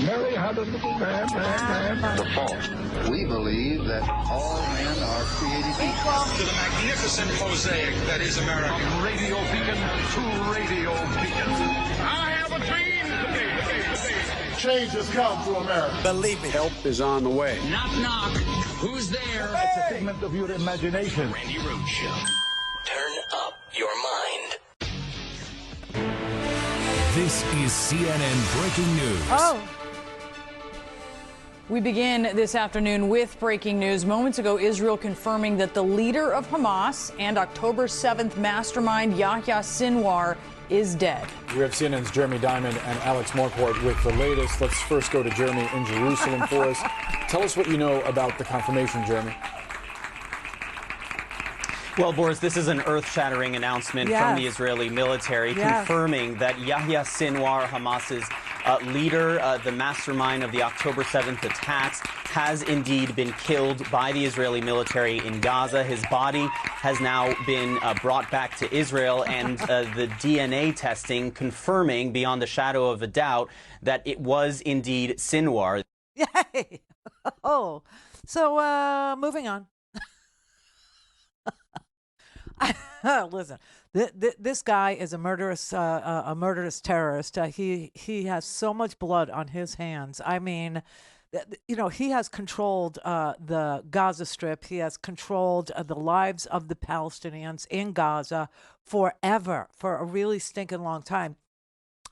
Mary had a little man. The fourth, we believe that all men are created equal. To the magnificent mosaic that is America. From radio beacon to radio beacon. I have a dream today. Change has come to America. Believe me. Help is on the way. Knock, knock. Who's there? It's a figment of your imagination. Randi Rhodes Show. Turn up your mind. This is CNN Breaking News. Oh. We begin this afternoon with breaking news. Moments ago, Israel confirming that the leader of Hamas and October 7th mastermind Yahya Sinwar is dead. We have CNN's Jeremy Diamond and Alex Morport with the latest. Let's first go to Jeremy in Jerusalem for us. Tell us what you know about the confirmation, Jeremy. Well, Boris, this is an earth-shattering announcement from the Israeli military confirming that Yahya Sinwar, Hamas's leader, the mastermind of the October 7th attacks, has indeed been killed by the Israeli military in Gaza. His body has now been brought back to Israel, and the DNA testing confirming beyond the shadow of a doubt that it was indeed Sinwar. Yay! Oh, so moving on. Listen, this guy is a murderous terrorist. He has so much blood on his hands. I mean, you know, he has controlled the Gaza Strip. He has controlled the lives of the Palestinians in Gaza forever, for a really stinking long time.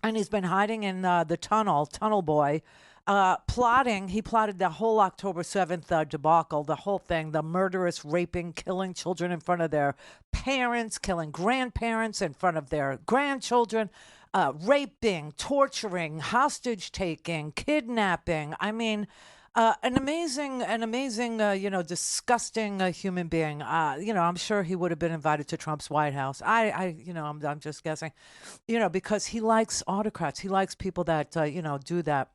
And he's been hiding in the tunnel boy. He plotted the whole October 7th debacle, the whole thing, the murderous raping, killing children in front of their parents, killing grandparents in front of their grandchildren, raping, torturing, hostage taking, kidnapping. I mean, an amazing, disgusting human being. I'm sure he would have been invited to Trump's White House. I'm just guessing, because he likes autocrats. He likes people that, do that.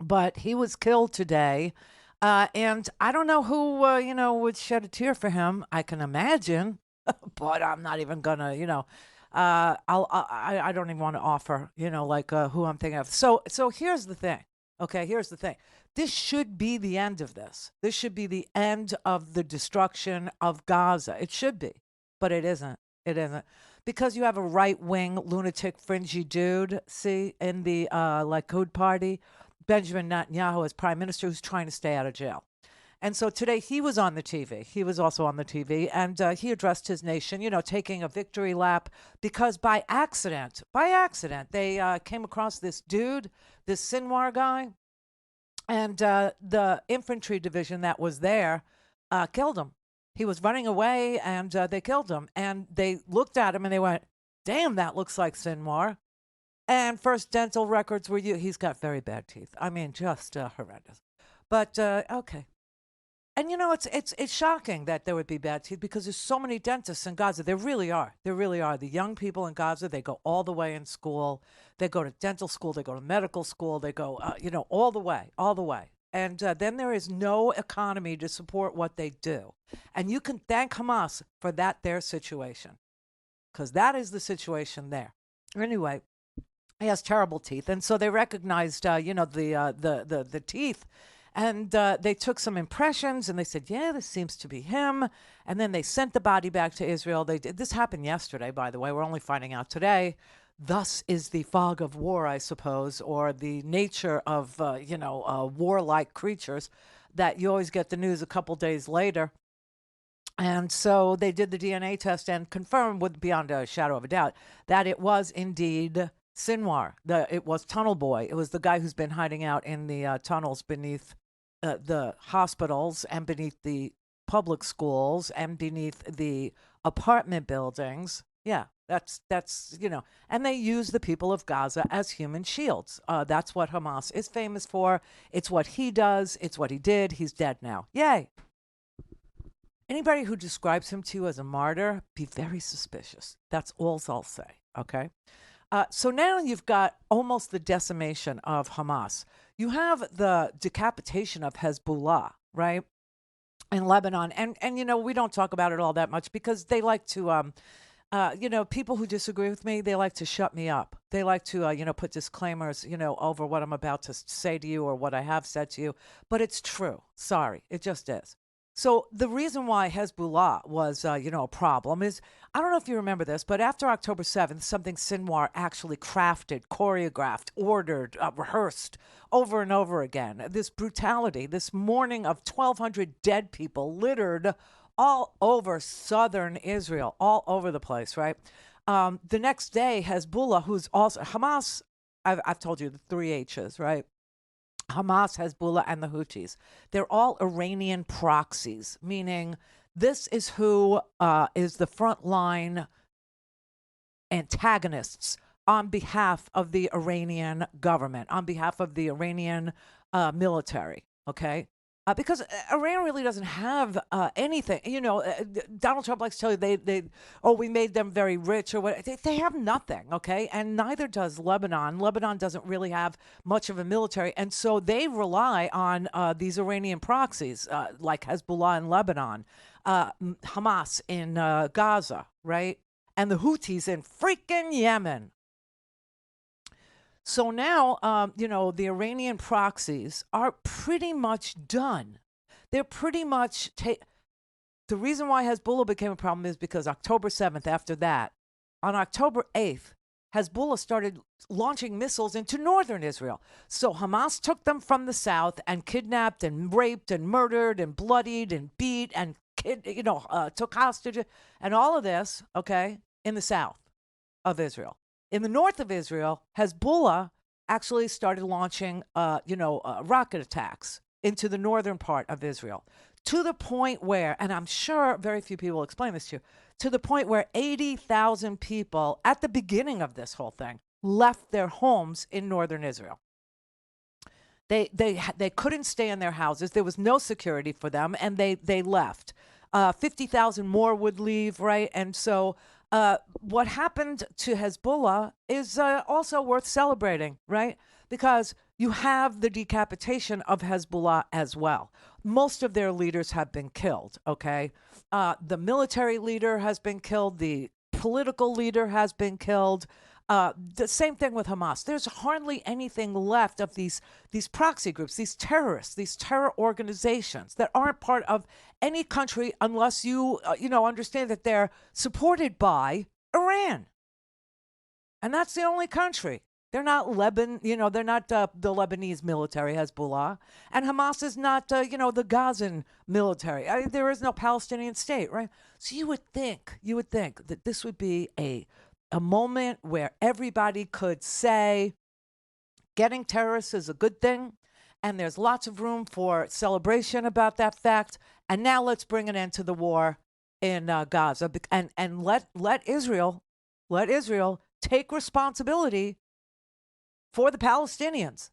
But he was killed today, and I don't know who, would shed a tear for him. I can imagine, but I'm not even gonna, I don't even want to offer, who I'm thinking of. So here's the thing. Okay, here's the thing. This should be the end of this. This should be the end of the destruction of Gaza. It should be, but it isn't. It isn't. Because you have a right-wing, lunatic, fringy dude, in the Likud party, Benjamin Netanyahu as prime minister, who's trying to stay out of jail. And so today he was on the TV. He was also on the TV, and he addressed his nation, taking a victory lap, because by accident, they came across this dude, this Sinwar guy, and the infantry division that was there killed him. He was running away, and they killed him. And they looked at him, and they went, damn, that looks like Sinwar. And first dental records were he's got very bad teeth. I mean, just horrendous. But okay. And it's shocking that there would be bad teeth, because there's so many dentists in Gaza. There really are. There really are. The young people in Gaza, they go all the way in school. They go to dental school. They go to medical school. They go, all the way. And then there is no economy to support what they do. And you can thank Hamas for their situation, because that is the situation there. Anyway. He has terrible teeth, and so they recognized, the teeth, and they took some impressions, and they said, "Yeah, this seems to be him." And then they sent the body back to Israel. This happened yesterday, by the way. We're only finding out today. Thus is the fog of war, I suppose, or the nature of warlike creatures, that you always get the news a couple days later. And so they did the DNA test and confirmed, beyond a shadow of a doubt, that it was indeed Sinwar. It was Tunnel Boy. It was the guy who's been hiding out in the tunnels beneath the hospitals and beneath the public schools and beneath the apartment buildings. Yeah, that's and they use the people of Gaza as human shields. That's what Hamas is famous for. It's what he does. It's what he did. He's dead now. Yay. Anybody who describes him to you as a martyr, be very suspicious. That's all I'll say, okay? So now you've got almost the decimation of Hamas. You have the decapitation of Hezbollah, right, in Lebanon. And we don't talk about it all that much, because they like to people who disagree with me, they like to shut me up. They like to, put disclaimers, over what I'm about to say to you or what I have said to you. But it's true. Sorry. It just is. So the reason why Hezbollah was, a problem is, I don't know if you remember this, but after October 7th, something Sinwar actually crafted, choreographed, ordered, rehearsed over and over again. This brutality, this morning of 1,200 dead people littered all over southern Israel, all over the place, right? The next day, Hezbollah, who's also Hamas, I've told you the 3 H's, right? Hamas, Hezbollah, and the Houthis. They're all Iranian proxies, meaning this is who is the frontline antagonists on behalf of the Iranian government, on behalf of the Iranian military, okay? Because Iran really doesn't have anything. Donald Trump likes to tell you we made them very rich or what. They have nothing, okay? And neither does Lebanon. Lebanon doesn't really have much of a military. And so they rely on these Iranian proxies like Hezbollah in Lebanon, Hamas in Gaza, right? And the Houthis in freaking Yemen. So now, the Iranian proxies are pretty much done. They're pretty much the reason why Hezbollah became a problem is because October 7th, after that, on October 8th, Hezbollah started launching missiles into northern Israel. So Hamas took them from the south and kidnapped and raped and murdered and bloodied and beat and took hostages and all of this, okay, in the south of Israel. In the north of Israel, Hezbollah actually started launching, rocket attacks into the northern part of Israel, to the point where, and I'm sure very few people explain this to you, to the point where 80,000 people at the beginning of this whole thing left their homes in northern Israel. They couldn't stay in their houses. There was no security for them, and they left. 50,000 more would leave, right? And so what happened to Hezbollah is also worth celebrating, right? Because you have the decapitation of Hezbollah as well. Most of their leaders have been killed, okay? The military leader has been killed. The political leader has been killed. The same thing with Hamas. There's hardly anything left of these proxy groups, these terrorists, these terror organizations that aren't part of any country unless you, understand that they're supported by Iran. And that's the only country. They're not Lebanon, they're not the Lebanese military, Hezbollah. And Hamas is not, the Gazan military. There is no Palestinian state, right? So you would think that this would be a moment where everybody could say getting terrorists is a good thing, and there's lots of room for celebration about that fact. And now let's bring an end to the war in Gaza and let Israel take responsibility for the Palestinians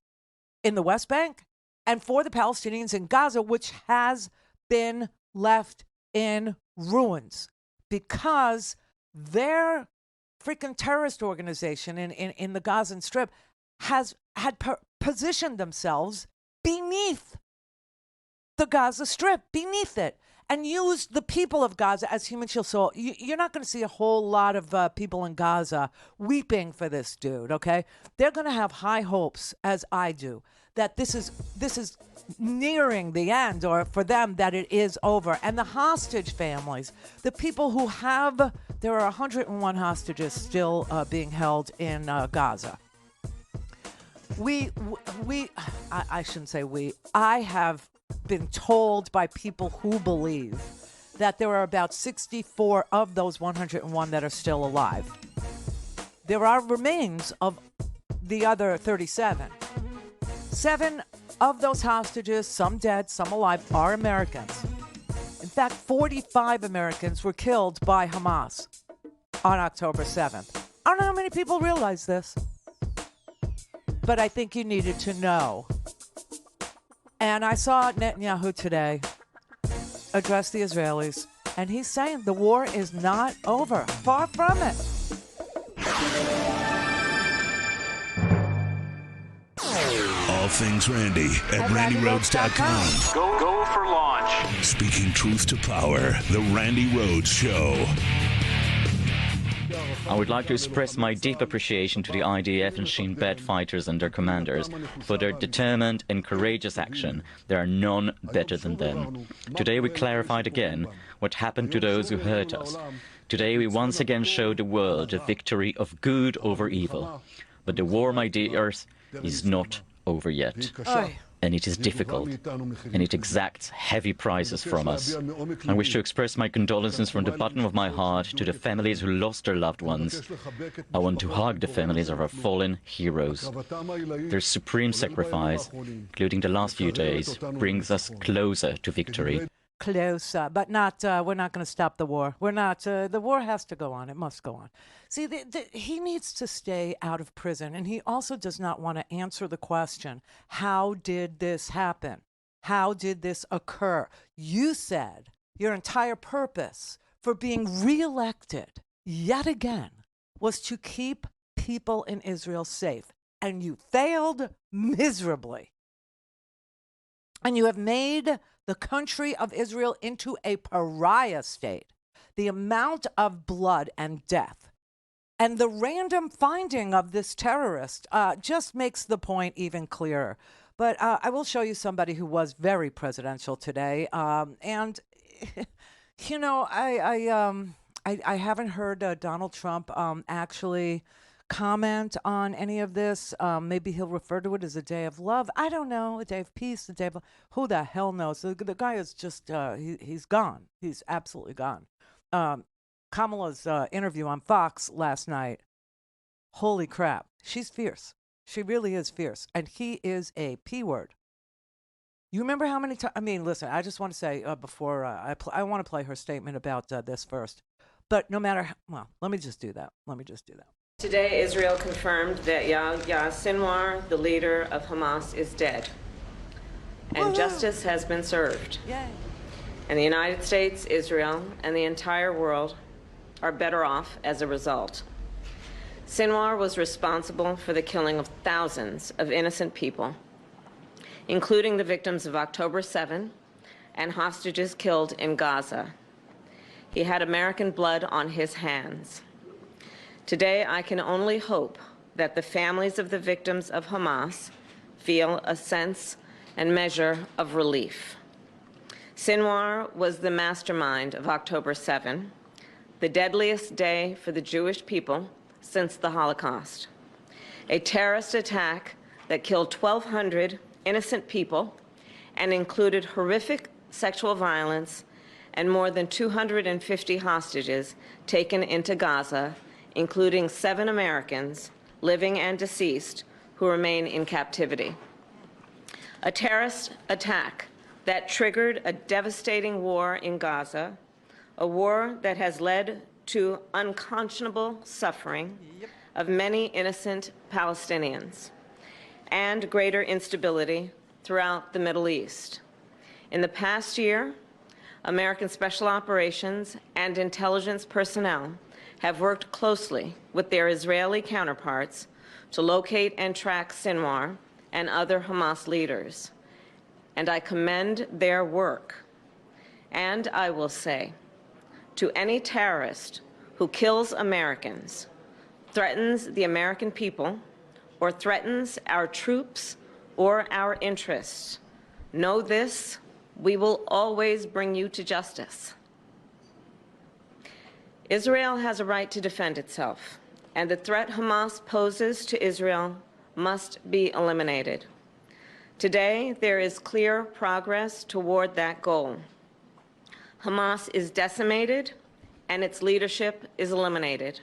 in the West Bank and for the Palestinians in Gaza, which has been left in ruins because their freaking terrorist organization in the Gazan Strip had positioned themselves beneath the Gaza Strip, beneath it, and used the people of Gaza as human shields. So you're not going to see a whole lot of people in Gaza weeping for this dude, okay? They're going to have high hopes, as I do, that this is nearing the end, or for them that it is over. And the hostage families, the people who have, there are 101 hostages still being held in Gaza. I shouldn't say we, I have been told by people who believe that there are about 64 of those 101 that are still alive. There are remains of the other 37. 7 of those hostages, some dead, some alive, are Americans. In fact, 45 Americans were killed by Hamas on October 7th. I don't know how many people realize this, but I think you needed to know. And I saw Netanyahu today address the Israelis, and he's saying the war is not over. Far from it. All things Randi at RandiRhodes.com. Go for launch. Speaking truth to power, the Randi Rhodes Show. I would like to express my deep appreciation to the IDF and Shin Bet fighters and their commanders for their determined and courageous action. There are none better than them. Today we clarified again what happened to those who hurt us. Today we once again showed the world the victory of good over evil. But the war, my dears, is not over yet. And it is difficult, and it exacts heavy prices from us. I wish to express my condolences from the bottom of my heart to the families who lost their loved ones. I want to hug the families of our fallen heroes. Their supreme sacrifice, including the last few days, brings us closer to victory. Closer, but not. We're not going to stop the war. We're not. The war has to go on. It must go on. See, he needs to stay out of prison, and he also does not want to answer the question: how did this happen? How did this occur? You said your entire purpose for being reelected yet again was to keep people in Israel safe, and you failed miserably. And you have made the country of Israel into a pariah state. The amount of blood and death and the random finding of this terrorist just makes the point even clearer. But I will show you somebody who was very presidential today. And, you know, I haven't heard Donald Trump actually comment on any of this. Maybe he'll refer to it as a day of love. I don't know, a day of peace, a day of... Who the hell knows? The guy is just, he's gone. He's absolutely gone. Kamala's interview on Fox last night, holy crap. She's fierce. She really is fierce. And he is a P word. You remember how many times... I mean, listen, I just want to say before I want to play her statement about this first. But no matter... Well, let me just do that. Today, Israel confirmed that Yahya Sinwar, the leader of Hamas, is dead. And justice has been served. Yay. And the United States, Israel, and the entire world are better off as a result. Sinwar was responsible for the killing of thousands of innocent people, including the victims of October 7 and hostages killed in Gaza. He had American blood on his hands. Today, I can only hope that the families of the victims of Hamas feel a sense and measure of relief. Sinwar was the mastermind of October 7, the deadliest day for the Jewish people since the Holocaust. A terrorist attack that killed 1,200 innocent people and included horrific sexual violence and more than 250 hostages taken into Gaza, including 7 Americans, living and deceased, who remain in captivity. A terrorist attack that triggered a devastating war in Gaza, a war that has led to unconscionable suffering of many innocent Palestinians and greater instability throughout the Middle East. In the past year, American special operations and intelligence personnel have worked closely with their Israeli counterparts to locate and track Sinwar and other Hamas leaders. And I commend their work. And I will say, to any terrorist who kills Americans, threatens the American people, or threatens our troops or our interests, know this: we will always bring you to justice. Israel has a right to defend itself, and the threat Hamas poses to Israel must be eliminated. Today, there is clear progress toward that goal. Hamas is decimated, and its leadership is eliminated.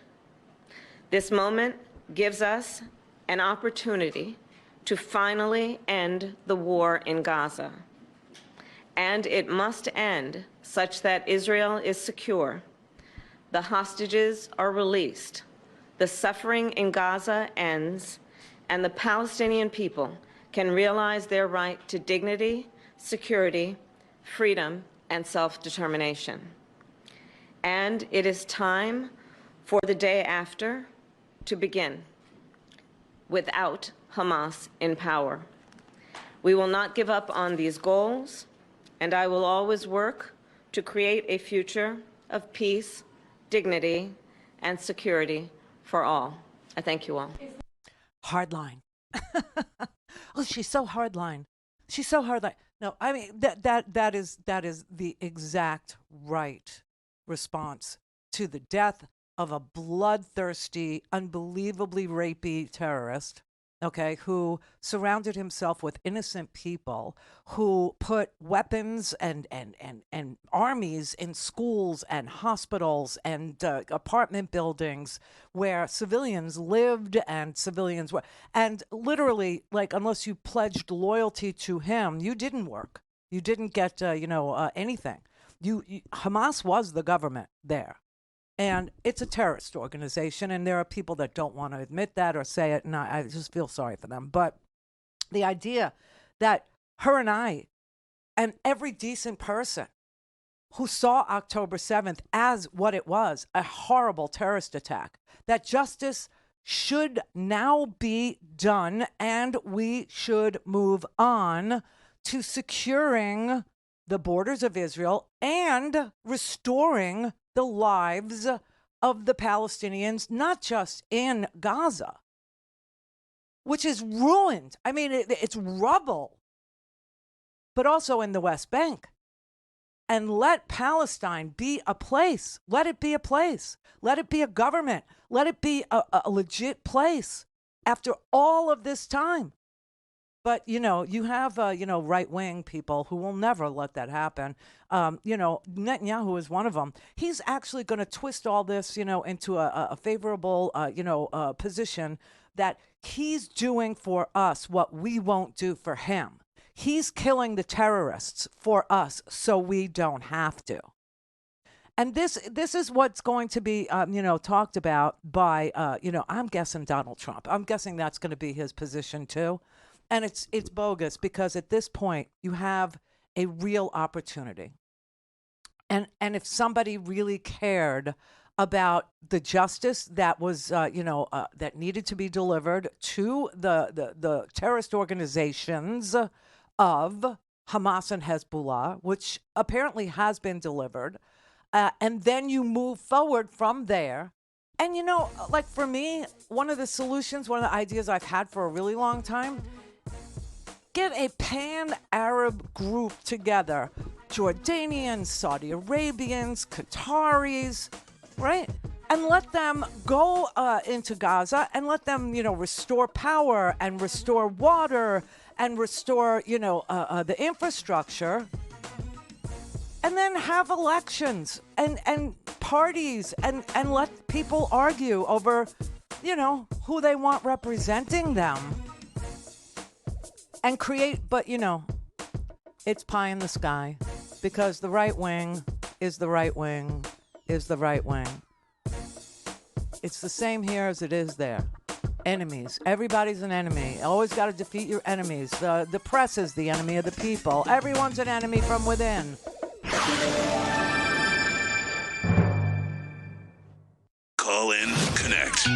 This moment gives us an opportunity to finally end the war in Gaza. And it must end such that Israel is secure, the hostages are released, the suffering in Gaza ends, and the Palestinian people can realize their right to dignity, security, freedom, and self-determination. And it is time for the day after to begin, without Hamas in power. We will not give up on these goals, and I will always work to create a future of peace, dignity, and security for all. I thank you all. Hardline. Oh, she's so hardline. She's so hardline. No, I mean that is the exact right response to the death of a bloodthirsty, unbelievably rapey terrorist, okay, who surrounded himself with innocent people, who put weapons and armies in schools and hospitals and apartment buildings where civilians lived and civilians were. And literally, like, unless you pledged loyalty to him, you didn't work. You didn't get, anything. Hamas was the government there. And it's a terrorist organization, and there are people that don't want to admit that or say it, and I just feel sorry for them. But the idea that her and I and every decent person who saw October 7th as what it was, a horrible terrorist attack, that justice should now be done and we should move on to securing the borders of Israel and restoring the lives of the Palestinians, not just in Gaza, which is ruined. I mean, it's rubble, but also in the West Bank. And let Palestine be a place. Let it be a place. Let it be a government. Let it be a legit place after all of this time. But, you have, right-wing people who will never let that happen. Netanyahu is one of them. He's actually going to twist all this, into a favorable, position that he's doing for us what we won't do for him. He's killing the terrorists for us so we don't have to. And this is what's going to be, talked about by, I'm guessing Donald Trump. I'm guessing that's going to be his position, too. And it's bogus because at this point you have a real opportunity. And if somebody really cared about the justice that was, that needed to be delivered to the terrorist organizations of Hamas and Hezbollah, which apparently has been delivered, and then you move forward from there. And, like for me, one of the solutions, one of the ideas I've had for a really long time, get a pan-Arab group together, Jordanians, Saudi Arabians, Qataris, right? And let them go into Gaza and let them, restore power and restore water and restore, the infrastructure. And then have elections and parties and let people argue over, who they want representing them. And create, but it's pie in the sky because the right wing is the right wing is the right wing. It's the same here as it is there. Enemies. Everybody's an enemy. Always got to defeat your enemies. The press is the enemy of the people. Everyone's an enemy from within. Call in, connect.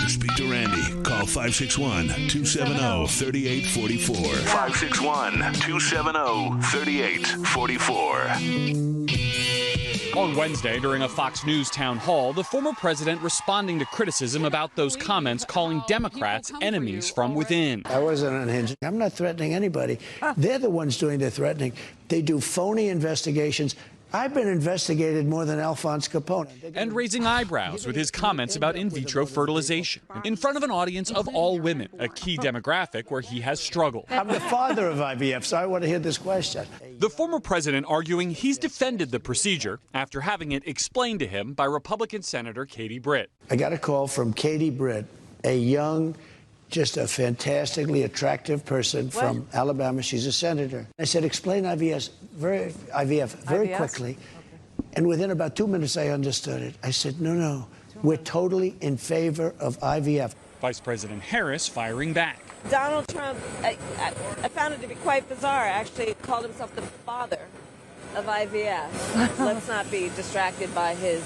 Speak to Randi. Call 561-270-3844. 561-270-3844. On Wednesday, during a Fox News town hall, the former president responding to criticism about those comments calling Democrats enemies from within. I wasn't unhinged. I'm not threatening anybody. They're the ones doing the threatening. They do phony investigations. I've been investigated more than Alphonse Capone. And raising eyebrows with his comments about in vitro fertilization in front of an audience of all women, a key demographic where he has struggled. I'm the father of IVF, so I want to hear this question. The former president arguing he's defended the procedure after having it explained to him by Republican Senator Katie Britt. I got a call from Katie Britt, a young, just a fantastically attractive person from Alabama. She's a senator. I said, explain IVF very quickly. Okay. And within about 2 minutes, I understood it. I said, no, we're totally in favor of IVF. Vice President Harris firing back. Donald Trump, I found it to be quite bizarre, actually called himself the father of IVF. Let's not be distracted by his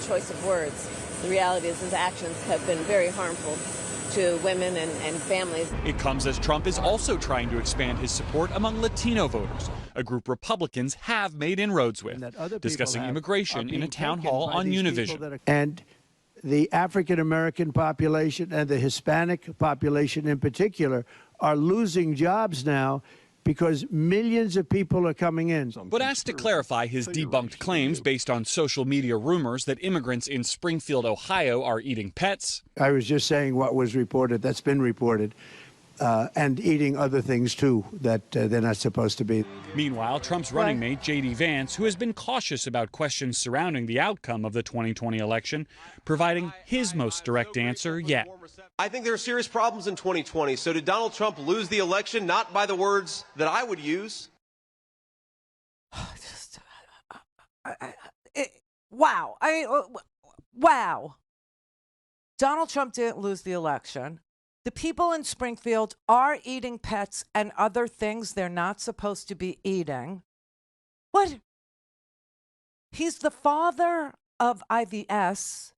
choice of words. The reality is his actions have been very harmful to women and families. It comes as Trump is also trying to expand his support among Latino voters, a group Republicans have made inroads with, discussing immigration in a town hall on Univision. And the African-American population and the Hispanic population in particular are losing jobs now because millions of people are coming in. But asked to clarify his debunked claims based on social media rumors that immigrants in Springfield, Ohio are eating pets. I was just saying what was reported, that's been reported, and eating other things too that they're not supposed to be. Meanwhile, Trump's running mate, J.D. Vance, who has been cautious about questions surrounding the outcome of the 2020 election, providing his most direct answer yet. I think there are serious problems in 2020. So did Donald Trump lose the election? Not by the words that I would use. Wow. Wow. Donald Trump didn't lose the election. The people in Springfield are eating pets and other things they're not supposed to be eating. What? He's the father of IVS,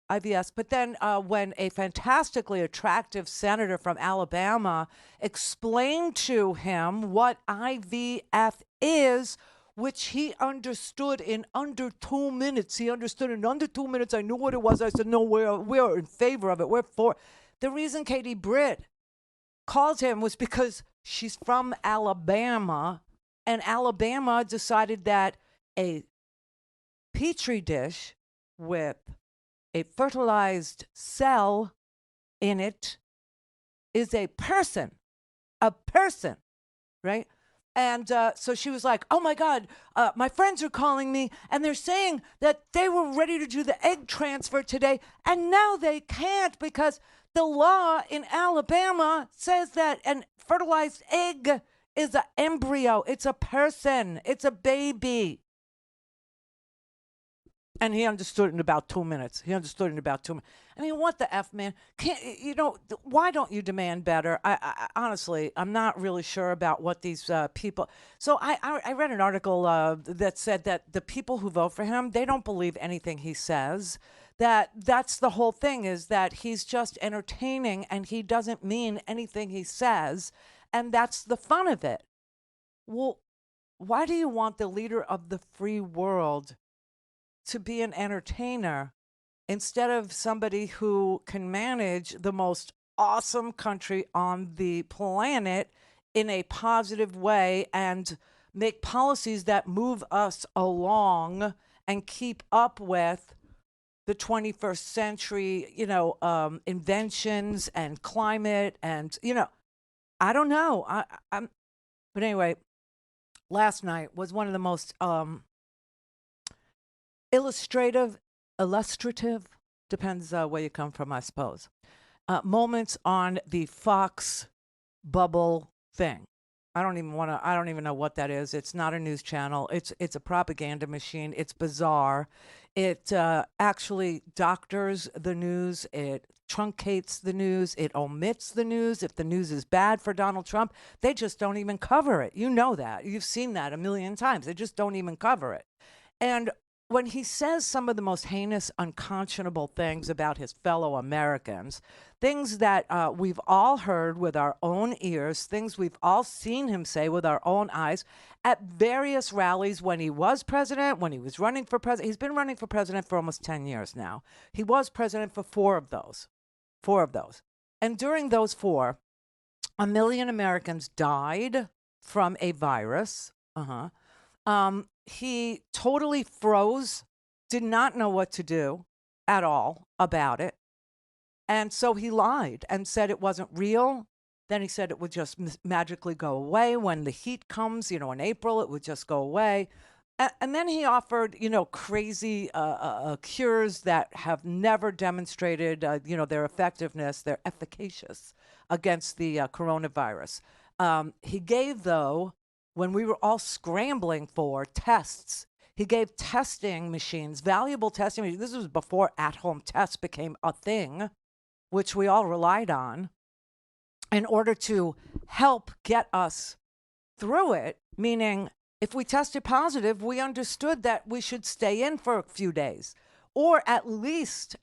but then when a fantastically attractive senator from Alabama explained to him what IVF is, which he understood in under 2 minutes. He understood in under 2 minutes. I knew what it was. I said, no, we're in favor of it. We're for. The reason Katie Britt called him was because she's from Alabama, and Alabama decided that a petri dish with a fertilized cell in it is a person, right? And so she was like, oh, my God, my friends are calling me, and they're saying that they were ready to do the egg transfer today, and now they can't because the law in Alabama says that an fertilized egg is an embryo. It's a person. It's a baby. And he understood it in about 2 minutes. I mean, what the F, man? Why don't you demand better? I honestly, I'm not really sure about what these people. So I read an article that said that the people who vote for him, they don't believe anything he says. That's the whole thing, is that he's just entertaining and he doesn't mean anything he says. And that's the fun of it. Well, why do you want the leader of the free world to be an entertainer instead of somebody who can manage the most awesome country on the planet in a positive way and make policies that move us along and keep up with the 21st century, inventions and climate and, I don't know. But anyway, last night was one of the most illustrative, depends where you come from, I suppose, moments on the Fox bubble thing. I don't even know what that is. It's not a news channel. It's a propaganda machine. It's bizarre. It actually doctors the news. It truncates the news. It omits the news. If the news is bad for Donald Trump, they just don't even cover it. You know that. You've seen that a million times. They just don't even cover it. And when he says some of the most heinous, unconscionable things about his fellow Americans, things that we've all heard with our own ears, things we've all seen him say with our own eyes at various rallies when he was president, when he was running for president. He's been running for president for almost 10 years now. He was president for 4 of those. And during those 4, 1 million Americans died from a virus. He totally froze, did not know what to do at all about it. And so he lied and said it wasn't real. Then he said it would just magically go away. When the heat comes, in April, it would just go away. And then he offered, crazy cures that have never demonstrated, their effectiveness. They're efficacious against the coronavirus. He gave, though, when we were all scrambling for tests, he gave testing machines, valuable testing machines. This was before at-home tests became a thing, which we all relied on, in order to help get us through it, meaning if we tested positive, we understood that we should stay in for a few days, or at least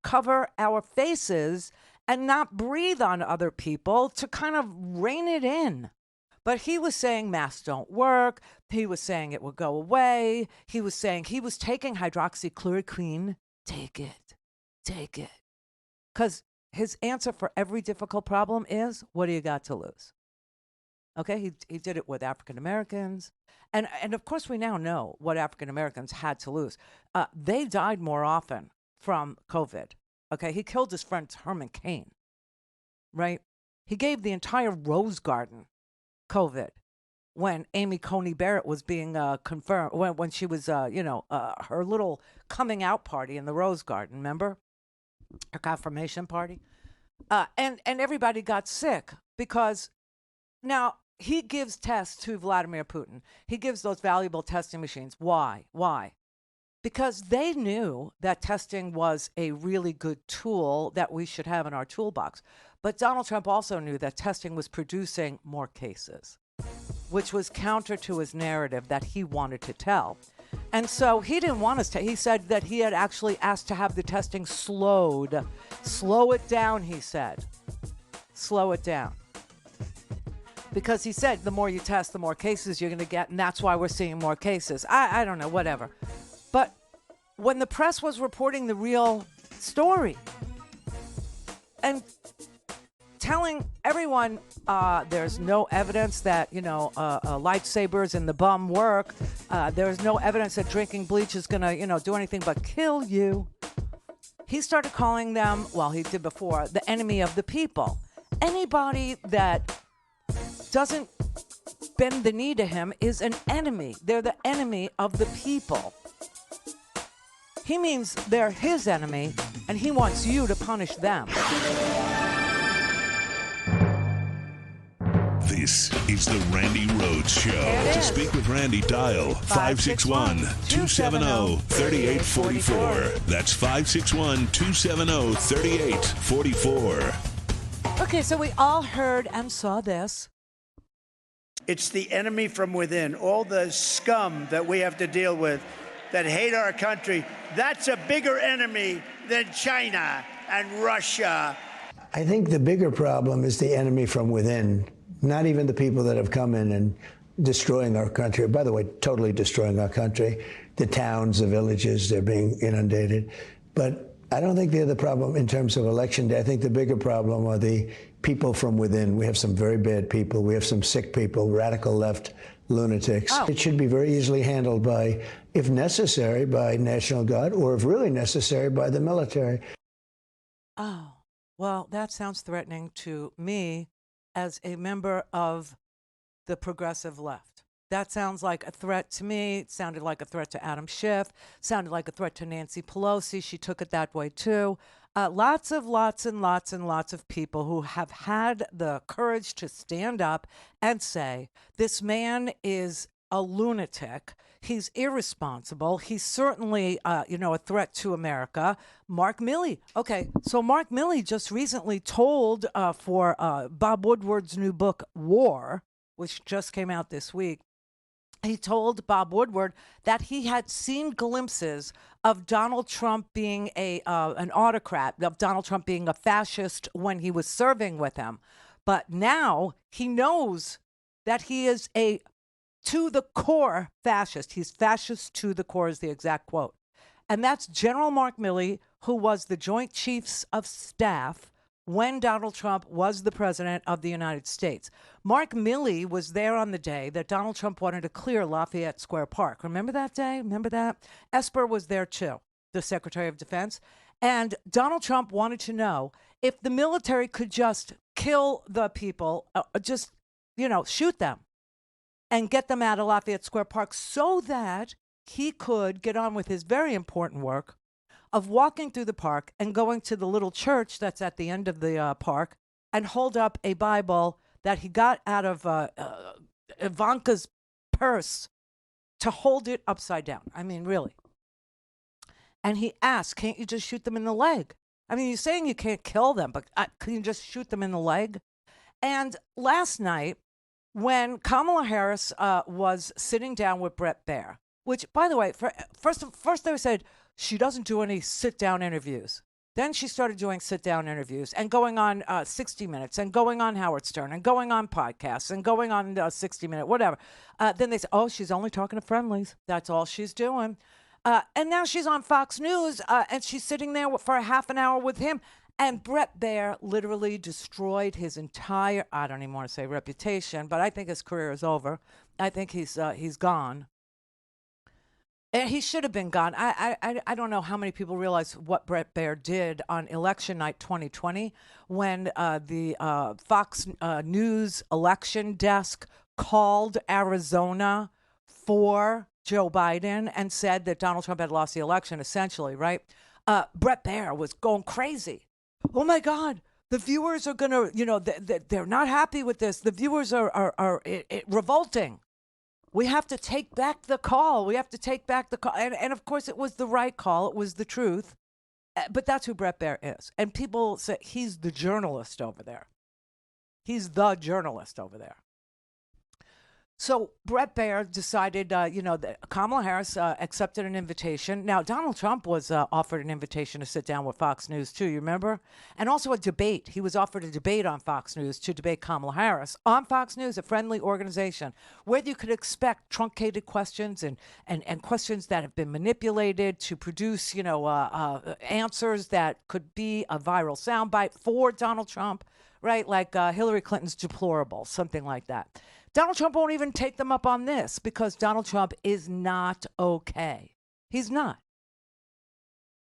cover our faces and not breathe on other people to kind of rein it in. But he was saying masks don't work. He was saying it will go away. He was saying he was taking hydroxychloroquine. Take it. take it. Because his answer for every difficult problem is, what do you got to lose? Okay, he did it with African Americans. And of course, we now know what African Americans had to lose. They died more often from COVID. Okay, he killed his friend Herman Cain, right? He gave the entire Rose Garden COVID when Amy Coney Barrett was being confirmed, when she was, her little coming out party in the Rose Garden, remember? Her confirmation party. And everybody got sick because now he gives tests to Vladimir Putin. He gives those valuable testing machines. Why? Because they knew that testing was a really good tool that we should have in our toolbox. But Donald Trump also knew that testing was producing more cases, which was counter to his narrative that he wanted to tell. And so he didn't want us to. He said that he had actually asked to have the testing slowed. Slow it down, he said. Slow it down. Because he said the more you test, the more cases you're going to get, and that's why we're seeing more cases. I don't know, whatever. But when the press was reporting the real story and telling everyone there's no evidence that, lightsabers in the bum work, there's no evidence that drinking bleach is going to, do anything but kill you, he started calling them, well, he did before, the enemy of the people. Anybody that doesn't bend the knee to him is an enemy. They're the enemy of the people. He means they're his enemy, and he wants you to punish them. This is the Randi Rhodes Show. To speak with Randi, dial 561-270-3844. That's 561-270-3844. Okay, so we all heard and saw this. It's the enemy from within, all the scum that we have to deal with that hate our country. That's a bigger enemy than China and Russia. I think the bigger problem is the enemy from within, not even the people that have come in and destroying our country. By the way, totally destroying our country. The towns, the villages, they're being inundated. But I don't think they're the problem in terms of election day. I think the bigger problem are the people from within. We have some very bad people. We have some sick people, radical left lunatics. It should be very easily handled by, if necessary, by National Guard, or if really necessary, by the military. Oh, well, that sounds threatening to me as a member of the progressive left. That sounds like a threat to me. It sounded like a threat to Adam Schiff. Sounded like a threat to Nancy Pelosi. She took it that way too. Lots of people who have had the courage to stand up and say, this man is a lunatic. He's irresponsible. He's certainly, a threat to America. Mark Milley. Okay, so Mark Milley just recently told for Bob Woodward's new book, War, which just came out this week, he told Bob Woodward that he had seen glimpses of Donald Trump being an autocrat, of Donald Trump being a fascist when he was serving with him. But now he knows that he is a to the core fascist. He's fascist to the core is the exact quote. And that's General Mark Milley, who was the Joint Chiefs of Staff when Donald Trump was the president of the United States. Mark Milley was there on the day that Donald Trump wanted to clear Lafayette Square Park. Remember that day? Remember that? Esper was there too, the Secretary of Defense. And Donald Trump wanted to know if the military could just kill the people, shoot them and get them out of Lafayette Square Park so that he could get on with his very important work of walking through the park and going to the little church that's at the end of the park and hold up a Bible that he got out of Ivanka's purse to hold it upside down. I mean, really. And he asked, can't you just shoot them in the leg? I mean, you're saying you can't kill them, but can you just shoot them in the leg? And last night, when Kamala Harris was sitting down with Brett Baer, which, by the way, first they said she doesn't do any sit-down interviews. Then she started doing sit-down interviews and going on 60 Minutes and going on Howard Stern and going on podcasts and going on 60 Minute, whatever. Then they said, oh, she's only talking to friendlies. That's all she's doing. And now she's on Fox News, and she's sitting there for a half an hour with him. And Bret Baier literally destroyed his entire, I don't even want to say reputation, but I think his career is over. I think he's gone. And he should have been gone. I don't know how many people realize what Bret Baier did on election night 2020 when the Fox News election desk called Arizona for Joe Biden and said that Donald Trump had lost the election, essentially, right? Bret Baier was going crazy. Oh, my God. The viewers are going to, they're not happy with this. The viewers are revolting. We have to take back the call. We have to take back the call. And of course, it was the right call. It was the truth. But that's who Bret Baier is. And people say he's the journalist over there. He's the journalist over there. So Bret Baier decided, that Kamala Harris accepted an invitation. Now, Donald Trump was offered an invitation to sit down with Fox News, too, you remember? And also a debate. He was offered a debate on Fox News to debate Kamala Harris on Fox News, a friendly organization, where you could expect truncated questions and questions that have been manipulated to produce, answers that could be a viral soundbite for Donald Trump, right? Like Hillary Clinton's deplorable, something like that. Donald Trump won't even take them up on this because Donald Trump is not okay. He's not.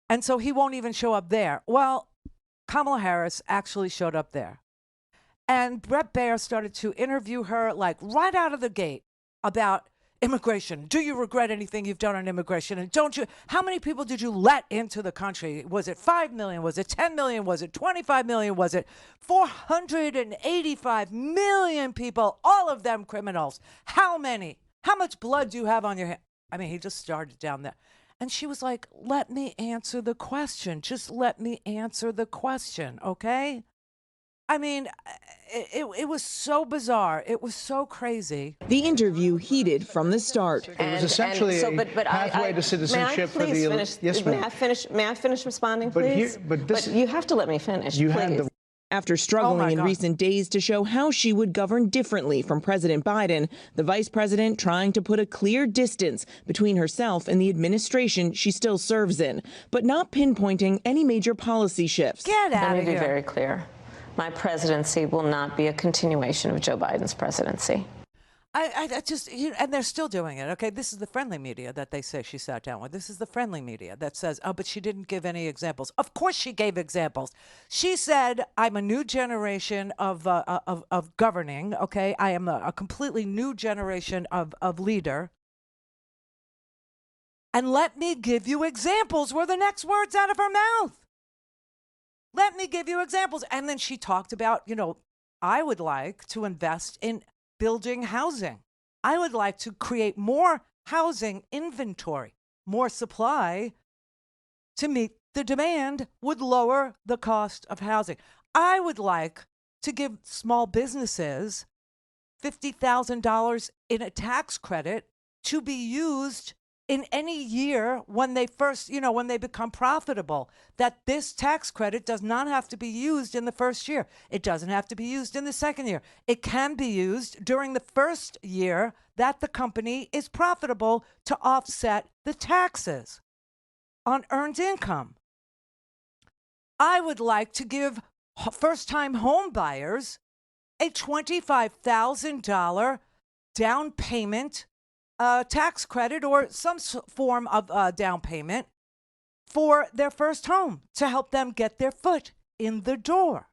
And so he won't even show up there. Well, Kamala Harris actually showed up there. And Bret Baier started to interview her like right out of the gate about immigration. Do you regret anything you've done on immigration? And don't you, how many people did you let into the country? Was it 5 million? Was it 10 million? Was it 25 million? Was it 485 million people? All of them criminals. How many? How much blood do you have on your hand? I mean, he just started down there. And she was like, let me answer the question. Just let me answer the question, okay? I mean, it was so bizarre. It was so crazy. The interview heated from the start. It was essentially a pathway to citizenship for the elite. Yes, ma'am. May I finish responding, please? But you have to let me finish, please. After struggling in recent days to show how she would govern differently from President Biden, the vice president trying to put a clear distance between herself and the administration she still serves in, but not pinpointing any major policy shifts. Get out of here. Let me be very clear. My presidency will not be a continuation of Joe Biden's presidency. I just, and they're still doing it, okay? This is the friendly media that they say she sat down with. This is the friendly media that says, oh, but she didn't give any examples. Of course she gave examples. She said, I'm a new generation of governing, okay? I am a completely new generation of leader. And let me give you examples were the next words out of her mouth. Let me give you examples. And then she talked about, I would like to invest in building housing. I would like to create more housing inventory. More supply to meet the demand would lower the cost of housing. I would like to give small businesses $50,000 in a tax credit to be used in any year when they first, when they become profitable, that this tax credit does not have to be used in the first year. It doesn't have to be used in the second year. It can be used during the first year that the company is profitable to offset the taxes on earned income. I would like to give first-time home buyers a $25,000 down payment tax credit or some form of down payment for their first home to help them get their foot in the door.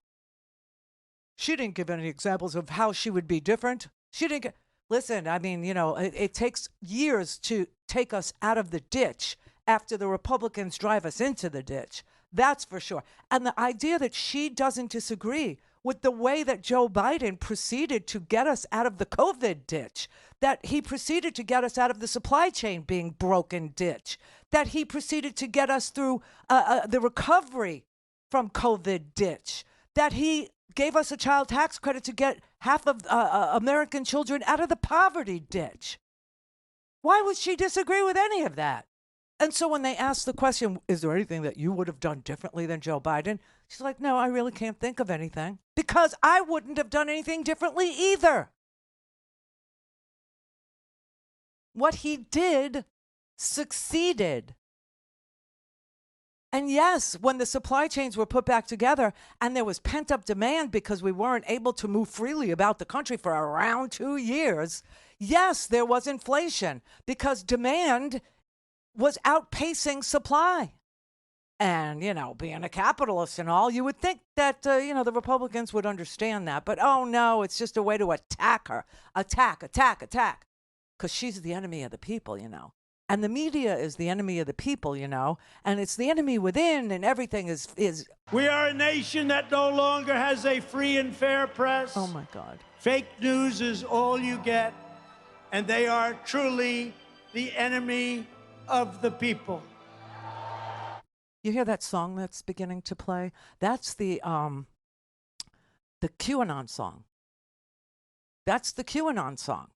She didn't give any examples of how she would be different. She didn't listen, I mean, it takes years to take us out of the ditch after the Republicans drive us into the ditch. That's for sure. And the idea that she doesn't disagree with the way that Joe Biden proceeded to get us out of the COVID ditch, that he proceeded to get us out of the supply chain being broken ditch, that he proceeded to get us through the recovery from COVID ditch, that he gave us a child tax credit to get half of American children out of the poverty ditch. Why would she disagree with any of that? And so when they asked the question, is there anything that you would have done differently than Joe Biden? She's like, no, I really can't think of anything because I wouldn't have done anything differently either. What he did succeeded. And yes, when the supply chains were put back together and there was pent-up demand because we weren't able to move freely about the country for around 2 years, yes, there was inflation because demand was outpacing supply. And, you know, being a capitalist and all, you would think that, you know, the Republicans would understand that. But, oh, no, it's just a way to attack her. Attack. Because she's the enemy of the people, you know. And the media is the enemy of the people, you know, and it's the enemy within, and everything is. We are a nation that no longer has a free and fair press. Oh, my God. Fake news is all you get, and they are truly the enemy of the people. You hear that song that's beginning to play? That's the QAnon song. That's the QAnon song.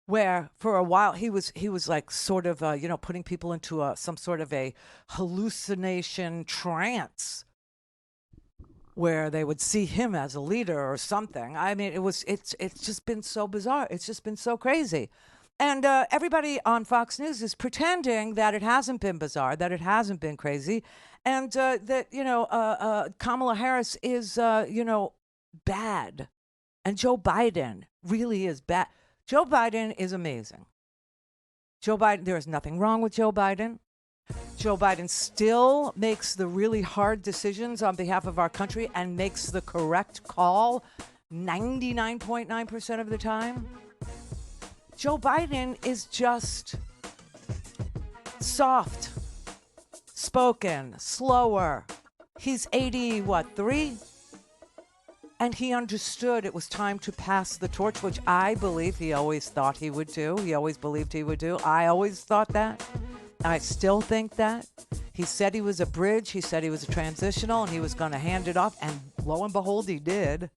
Where for a while he was like sort of you know, putting people into some sort of a hallucination trance where they would see him as a leader or something. I mean, it's just been so bizarre. It's just been so crazy. And everybody on Fox News is pretending that it hasn't been bizarre, that it hasn't been crazy, and that, you know, Kamala Harris is, you know, bad. And Joe Biden really is bad. Joe Biden is amazing. Joe Biden, there is nothing wrong with Joe Biden. Joe Biden still makes the really hard decisions on behalf of our country and makes the correct call 99.9% of the time. Joe Biden is just soft spoken, slower. He's 83? And he understood it was time to pass the torch, which I believe he always thought he would do. He always believed he would do. I always thought that. I still think that. He said he was a bridge. He said he was a transitional, and he was going to hand it off. And lo and behold, he did.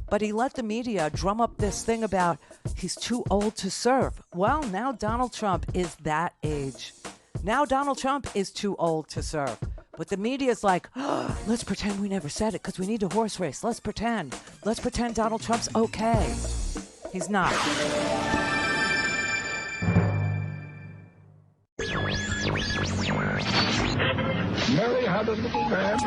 But he let the media drum up this thing about he's too old to serve. Well, now Donald Trump is that age. Now Donald Trump is too old to serve. But the media's like, oh, let's pretend we never said it because we need a horse race. Let's pretend. Let's pretend Donald Trump's okay. He's not. Mary had a little man.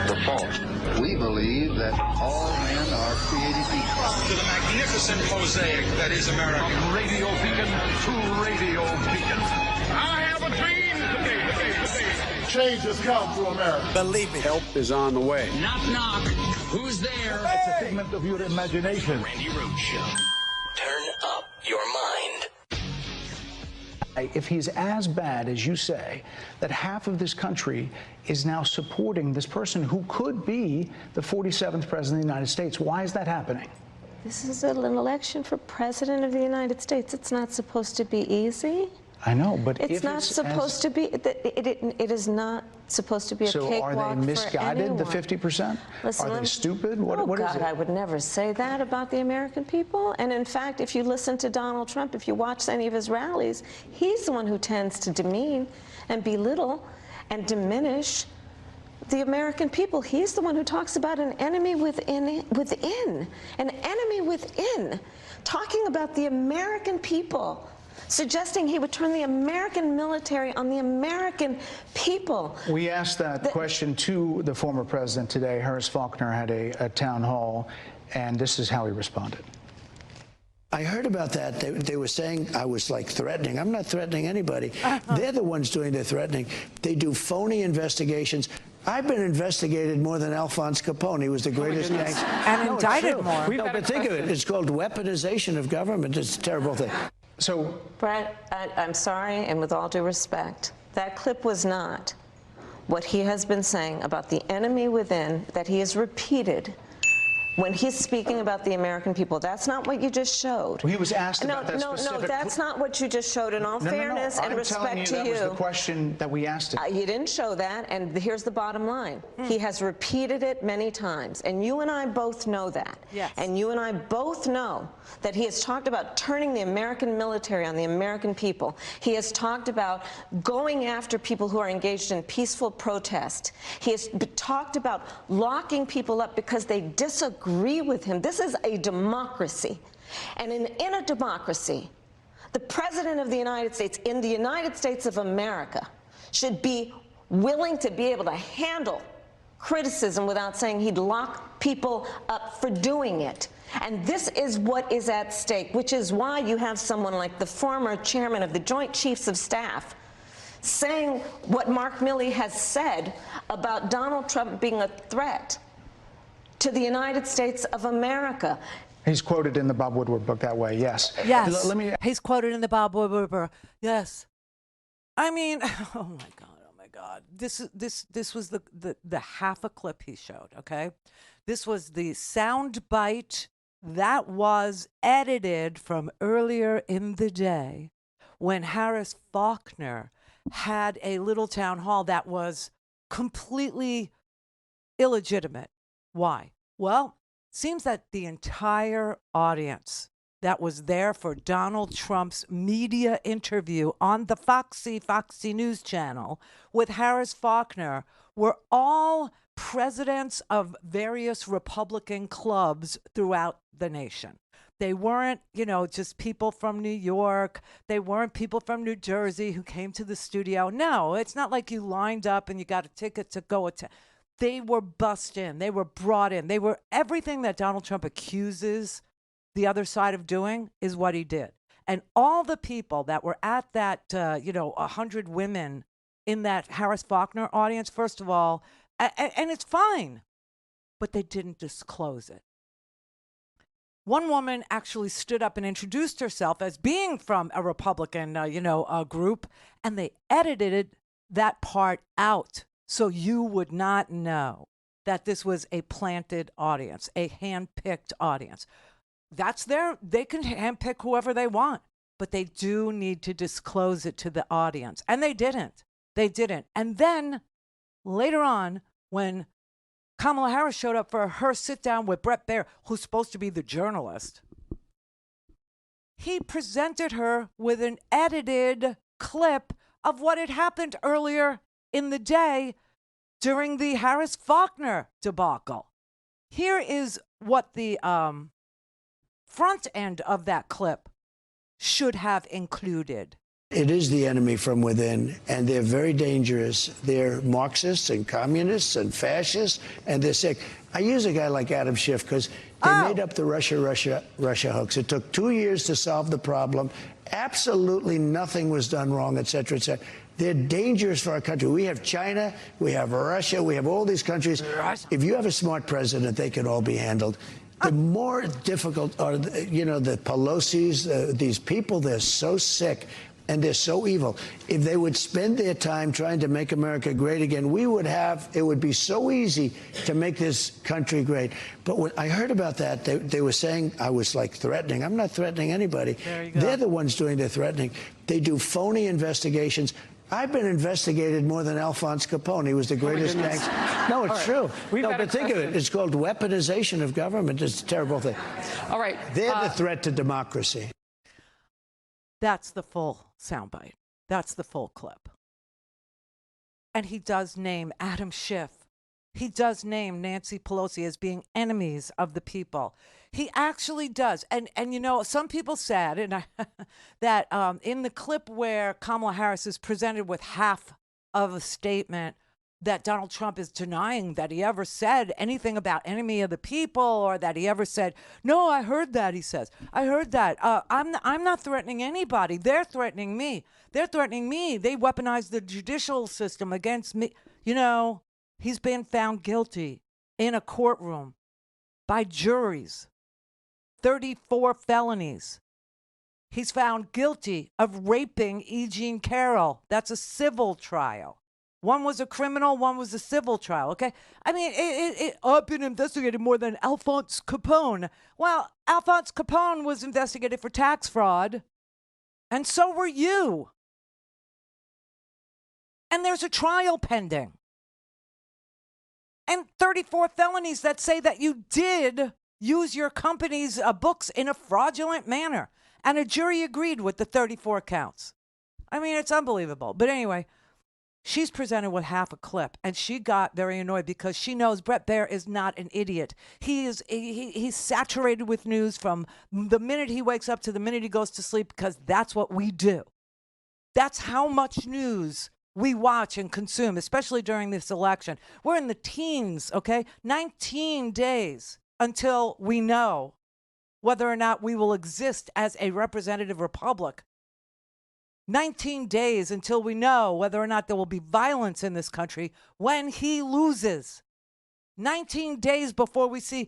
The fault. We believe that all men are created equal. To the magnificent mosaic that is America. From radio beacon to radio beacon. I have a dream. Change has come to America. Believe me. Help is on the way. Knock, knock. Who's there? It's a figment of your imagination. Randi Rhodes Show. Turn up your mind. If he's as bad as you say, that half of this country is now supporting this person who could be the 47th president of the United States, why is that happening? This is an election for president of the United States. It's not supposed to be easy. I know, but it's not supposed to be. It is not supposed to be a cakewalk. So are they misguided, the 50%? Listen, are they stupid? What God, is it? I would never say that about the American people. And in fact, if you listen to Donald Trump, if you watch any of his rallies, he's the one who tends to demean and belittle and diminish the American people. He's the one who talks about an enemy within, an enemy within, talking about the American people, suggesting he would turn the American military on the American people. We asked that question to the former president today. Harris Faulkner had a town hall, and this is how he responded. I heard about that. They were saying I was like threatening. I'm not threatening anybody. They're the ones doing the threatening. They do phony investigations. I've been investigated more than Alphonse Capone. He was the greatest gangster. And indicted more. No, but think of it. It's called weaponization of government. It's a terrible thing. So, Brett, I'm sorry, and with all due respect, that clip was not what he has been saying about the enemy within that he has repeated when he's speaking about the American people. That's not what you just showed. Well, he was asked about that specific... No, that's not what you just showed. In all fairness and respect to you... that was the question that we asked him. You didn't show that, and here's the bottom line. He has repeated it many times, and you and I both know that. Yes. And you and I both know that he has talked about turning the American military on the American people. He has talked about going after people who are engaged in peaceful protest. He has talked about locking people up because they disagree with him. This is a democracy. And in a democracy, The President of the United States, in the United States of America, should be willing to be able to handle criticism without saying he'd lock people up for doing it. And this is what is at stake, which is why you have someone like the former chairman of the Joint Chiefs of Staff saying what Mark Milley has said about Donald Trump being a threat to the United States of America. He's quoted in the Bob Woodward book that way, yes. Yes, he's quoted in the Bob Woodward book, yes. I mean, oh my God. God, this was the half a clip he showed. Okay, this was the sound bite that was edited from earlier in the day when Harris Faulkner had a little town hall that was completely illegitimate. Why? Well, seems that the entire audience that was there for Donald Trump's media interview on the Foxy News channel with Harris Faulkner were all presidents of various Republican clubs throughout the nation. They weren't, just people from New York. They weren't people from New Jersey who came to the studio. No, it's not like you lined up and you got a ticket to go attend. They were bussed in. They were brought in. They were everything that Donald Trump accuses the other side of doing is what he did. And all the people that were at that, 100 women in that Harris Faulkner audience, first of all, and it's fine, but they didn't disclose it. One woman actually stood up and introduced herself as being from a Republican, group, and they edited that part out so you would not know that this was a planted audience, a hand-picked audience. They can handpick whoever they want, but they do need to disclose it to the audience. And they didn't. And then later on, when Kamala Harris showed up for her sit down with Bret Baier, who's supposed to be the journalist, he presented her with an edited clip of what had happened earlier in the day during the Harris Faulkner debacle. Here is what the front end of that clip should have included. It is the enemy from within, and they're very dangerous. They're Marxists and communists and fascists, and they're sick. I use a guy like Adam Schiff because they made up the Russia hoax. It took 2 years to solve the problem. Absolutely nothing was done wrong, et cetera, et cetera. They're dangerous for our country. We have China, we have Russia, we have all these countries. If you have a smart president, they can all be handled. The more difficult are, the Pelosi's, these people, they're so sick and they're so evil. If they would spend their time trying to make America great again, it would be so easy to make this country great. But when I heard about that, they were saying I was like threatening. I'm not threatening anybody. They're the ones doing the threatening. They do phony investigations. I've been investigated more than Alphonse Capone. He was the greatest gangster. No, it's true. But think of it. It's called weaponization of government. It's a terrible thing. All right. They're the threat to democracy. That's the full soundbite. That's the full clip. And he does name Adam Schiff. He does name Nancy Pelosi as being enemies of the people. He actually does. And some people said that in the clip where Kamala Harris is presented with half of a statement, that Donald Trump is denying that he ever said anything about enemy of the people, or that he ever said, no, I heard that, he says. I heard that. I'm not threatening anybody. They're threatening me. They weaponized the judicial system against me. He's been found guilty in a courtroom by juries, 34 felonies. He's found guilty of raping E. Jean Carroll. That's a civil trial. One was a criminal, one was a civil trial, okay? I mean, I've been investigated more than Alphonse Capone. Well, Alphonse Capone was investigated for tax fraud, and so were you. And there's a trial pending. And 34 felonies that say that you did use your company's books in a fraudulent manner. And a jury agreed with the 34 counts. I mean, it's unbelievable. But anyway, She's presented with half a clip, and she got very annoyed because she knows Bret Baier is not an idiot. He's saturated with news from the minute he wakes up to the minute he goes to sleep, because that's what we do. That's how much news we watch and consume, especially during this election. We're in the teens, okay? 19 days until we know whether or not we will exist as a representative republic. 19 days until we know whether or not there will be violence in this country when he loses. 19 days before we see,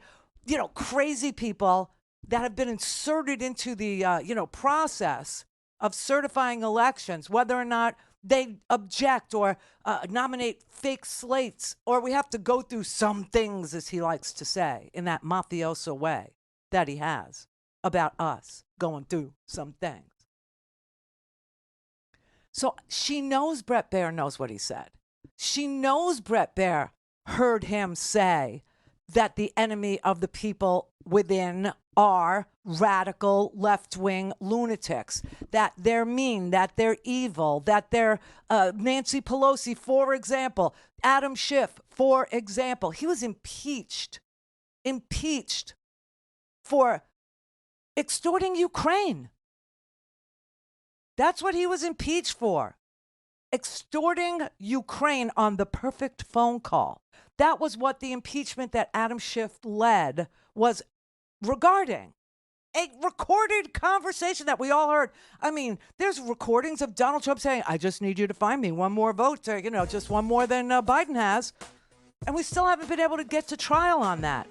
crazy people that have been inserted into the, process of certifying elections, whether or not they object or nominate fake slates, or we have to go through some things, as he likes to say, in that mafioso way that he has about us going through some things. So she knows Bret Baier knows what he said. She knows Bret Baier heard him say that the enemy of the people within are radical left-wing lunatics, that they're mean, that they're evil, that they're Nancy Pelosi, for example, Adam Schiff, for example. He was impeached for extorting Ukraine. That's what he was impeached for. Extorting Ukraine on the perfect phone call. That was what the impeachment that Adam Schiff led was regarding. A recorded conversation that we all heard. I mean, there's recordings of Donald Trump saying, I just need you to find me one more vote, just one more than Biden has. And we still haven't been able to get to trial on that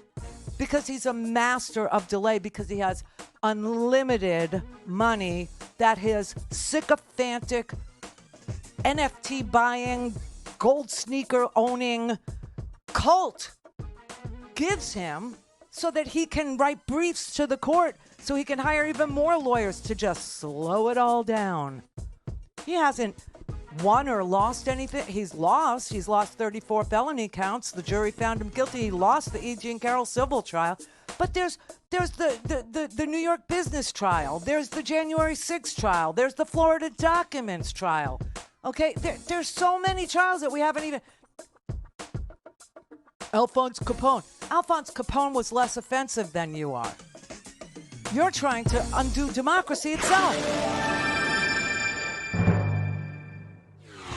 because he's a master of delay, because he has unlimited money that his sycophantic NFT buying, gold sneaker owning cult gives him so that he can write briefs to the court, so he can hire even more lawyers to just slow it all down. He hasn't won or lost anything. He's lost 34 felony counts. The jury found him guilty. He lost the E. Jean Carroll civil trial. But there's the New York business trial. There's the January 6th trial. There's the Florida documents trial. Okay, there's so many trials that we haven't even. Alphonse Capone was less offensive than you are. You're trying to undo democracy itself.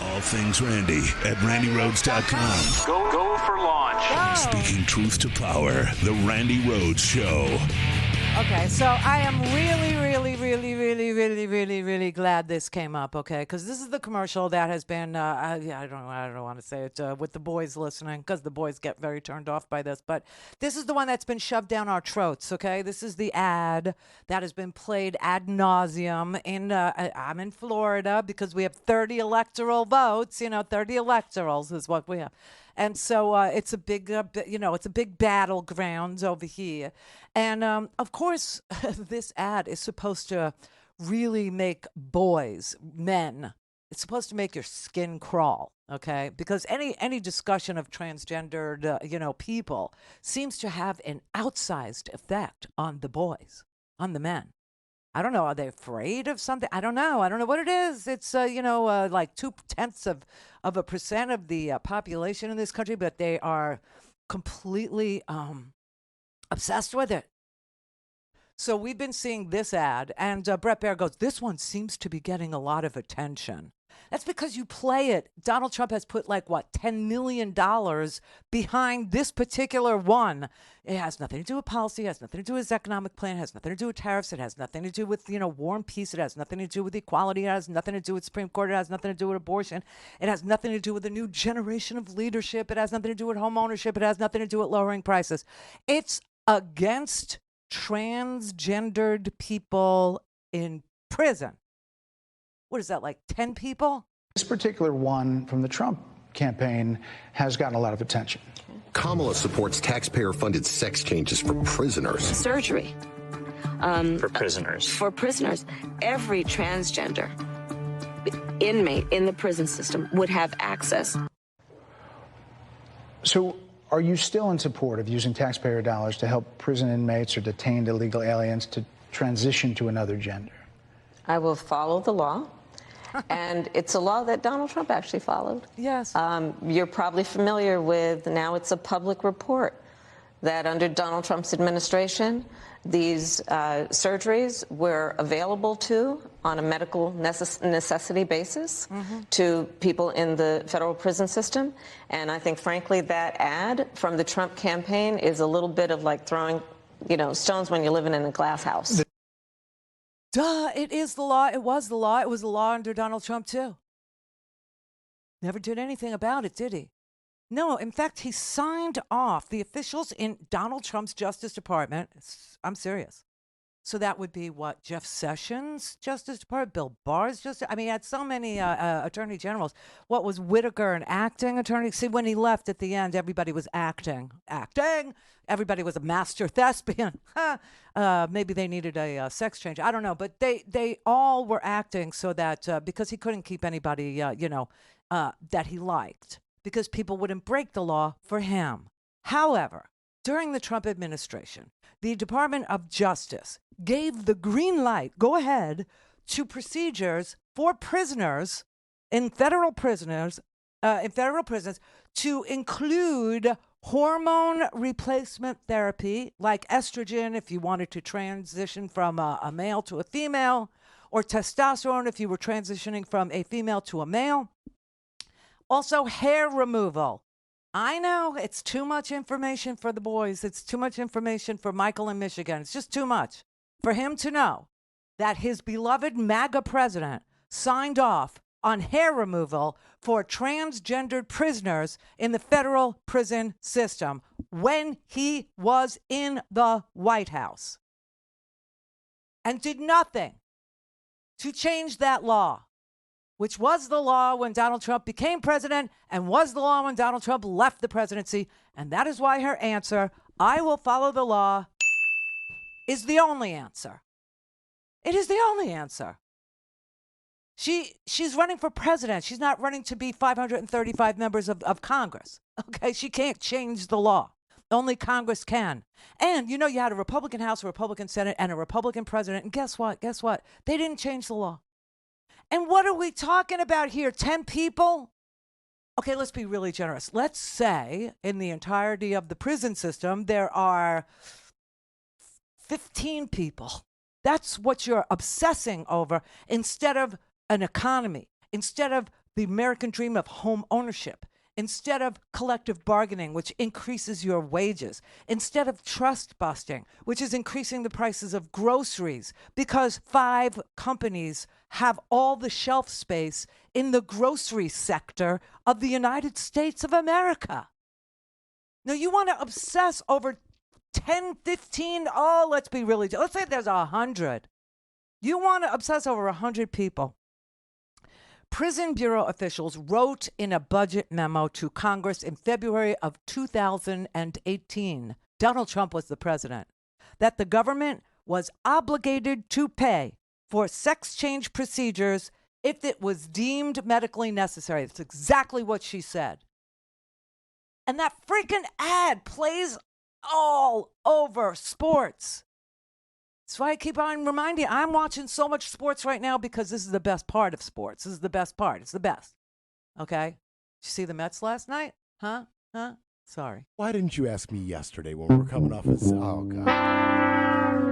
All things Randi at RandiRhodes.com. Go for launch. Go. Speaking truth to power, the Randi Rhodes Show. Okay, so I am really glad this came up, okay? Because this is the commercial that has been, I don't want to say it with the boys listening, because the boys get very turned off by this, but this is the one that's been shoved down our throats, okay? This is the ad that has been played ad nauseum in, I'm in Florida because we have 30 electoral votes, 30 electorals is what we have. And so it's a big, it's a big battleground over here. And, of course, this ad is supposed to really make men, it's supposed to make your skin crawl, okay? Because any discussion of transgendered, people seems to have an outsized effect on the boys, on the men. I don't know. Are they afraid of something? I don't know. I don't know what it is. It's, like 0.2% of a percent of the population in this country, but they are completely obsessed with it. So we've been seeing this ad, and Bret Baier goes, this one seems to be getting a lot of attention. That's because you play it. Donald Trump has put $10 million behind this particular one. It has nothing to do with policy. It has nothing to do with his economic plan. It has nothing to do with tariffs. It has nothing to do with, war and peace. It has nothing to do with equality. It has nothing to do with Supreme Court. It has nothing to do with abortion. It has nothing to do with a new generation of leadership. It has nothing to do with home ownership. It has nothing to do with lowering prices. It's against transgendered people in prison. What is that, 10 people? This particular one from the Trump campaign has gotten a lot of attention. Kamala supports taxpayer-funded sex changes for prisoners. Surgery. For prisoners. For prisoners. Every transgender inmate in the prison system would have access. So are you still in support of using taxpayer dollars to help prison inmates or detained illegal aliens to transition to another gender? I will follow the law. And it's a law that Donald Trump actually followed. Yes. You're probably familiar with, now it's a public report, that under Donald Trump's administration, these surgeries were available on a medical necessity basis to people in the federal prison system. And I think, frankly, that ad from the Trump campaign is a little bit of like throwing, stones when you're living in a glass house. Duh, it is the law. It was the law. It was the law under Donald Trump, too. Never did anything about it, did he? No, in fact, he signed off the officials in Donald Trump's Justice Department. I'm serious. So that would be what? Jeff Sessions' Justice Department, Bill Barr's Justice. I mean, he had so many attorney generals. What was Whitaker, an acting attorney? See, when he left at the end, everybody was acting. Everybody was a master thespian. Maybe they needed a sex change. I don't know, but they all were acting so that because he couldn't keep anybody, that he liked, because people wouldn't break the law for him. However, during the Trump administration, the Department of Justice gave the green light, go ahead, to procedures for prisoners in federal prisons to include hormone replacement therapy, like estrogen if you wanted to transition from a male to a female, or testosterone if you were transitioning from a female to a male. Also, hair removal. I know it's too much information for the boys. It's too much information for Michael in Michigan. It's just too much for him to know that his beloved MAGA president signed off on hair removal for transgendered prisoners in the federal prison system when he was in the White House, and did nothing to change that law, which was the law when Donald Trump became president and was the law when Donald Trump left the presidency. And that is why her answer, I will follow the law, is the only answer. It is the only answer. She's running for president. She's not running to be 535 members of Congress. Okay, she can't change the law. Only Congress can. And you had a Republican House, a Republican Senate, and a Republican president. And guess what? They didn't change the law. And what are we talking about here? 10 people? Okay, let's be really generous. Let's say in the entirety of the prison system, there are 15 people. That's what you're obsessing over, instead of an economy, instead of the American dream of home ownership, instead of collective bargaining, which increases your wages, instead of trust busting, which is increasing the prices of groceries because 5 companies have all the shelf space in the grocery sector of the United States of America. Now, you want to obsess over 10, 15, let's be really, let's say there's 100. You want to obsess over 100 people. Prison Bureau officials wrote in a budget memo to Congress in February of 2018, Donald Trump was the president, that the government was obligated to pay for sex change procedures if it was deemed medically necessary. That's exactly what she said. And that freaking ad plays all over sports. That's why I keep on reminding you, I'm watching so much sports right now because this is the best part of sports. This is the best part. It's the best. Okay? Did you see the Mets last night? Huh? Sorry. Why didn't you ask me yesterday when we were coming off of... Oh, God.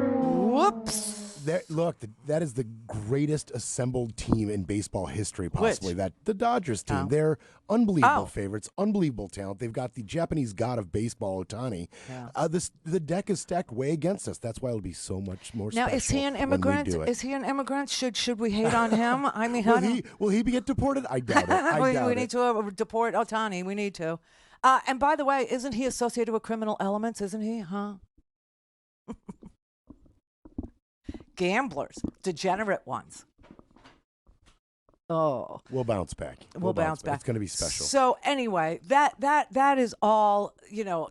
Whoops. Look, that is the greatest assembled team in baseball history, possibly. Which? The Dodgers team. Oh. They're unbelievable favorites, unbelievable talent. They've got the Japanese god of baseball, Ohtani. Yeah. The deck is stacked way against us. That's why it'll be so much more special. Now, is he an immigrant? Is he an immigrant? Should we hate on him? I mean, will he get deported? I doubt it. We need to deport Ohtani. We need to. And by the way, isn't he associated with criminal elements? Isn't he? Huh? Gamblers, degenerate ones. Oh, we'll bounce back. We'll bounce back. It's going to be special. So anyway, that is all,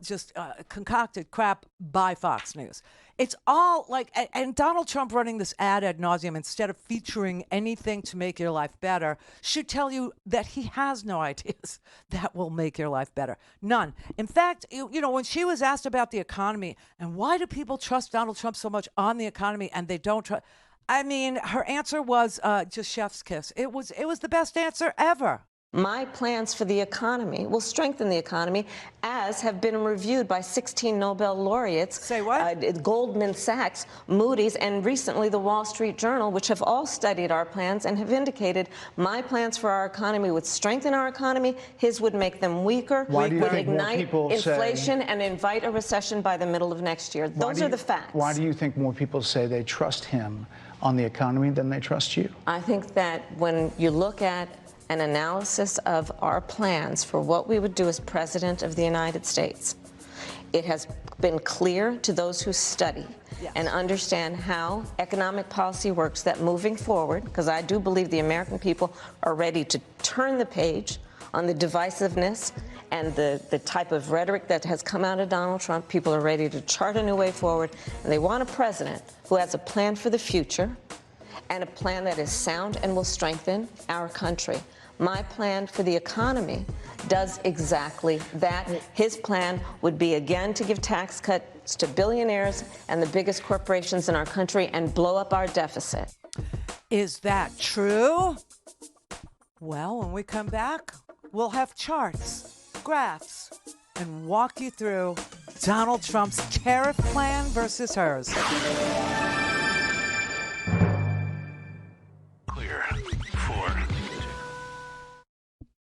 just concocted crap by Fox News. It's all like, and Donald Trump running this ad nauseum instead of featuring anything to make your life better should tell you that he has no ideas that will make your life better. None. In fact, when she was asked about the economy and why do people trust Donald Trump so much on the economy and they don't trust, I mean, her answer was just chef's kiss. It was the best answer ever. My plans for the economy will strengthen the economy, as have been reviewed by 16 Nobel laureates. Say what? Goldman Sachs, Moody's, and recently the Wall Street Journal, which have all studied our plans and have indicated my plans for our economy would strengthen our economy, his would make them weaker, would ignite inflation, and invite a recession by the middle of next year. Those are the facts. Why do you think more people say they trust him on the economy than they trust you? I think that when you look at an analysis of our plans for what we would do as President of the United States, it has been clear to those who study and understand how economic policy works that moving forward, because I do believe the American people are ready to turn the page on the divisiveness and the type of rhetoric that has come out of Donald Trump. People are ready to chart a new way forward, and they want a president who has a plan for the future and a plan that is sound and will strengthen our country. My plan for the economy does exactly that. His plan would be, again, to give tax cuts to billionaires and the biggest corporations in our country and blow up our deficit. Is that true? Well, when we come back, we'll have charts, graphs, and walk you through Donald Trump's tariff plan versus hers. Clear for.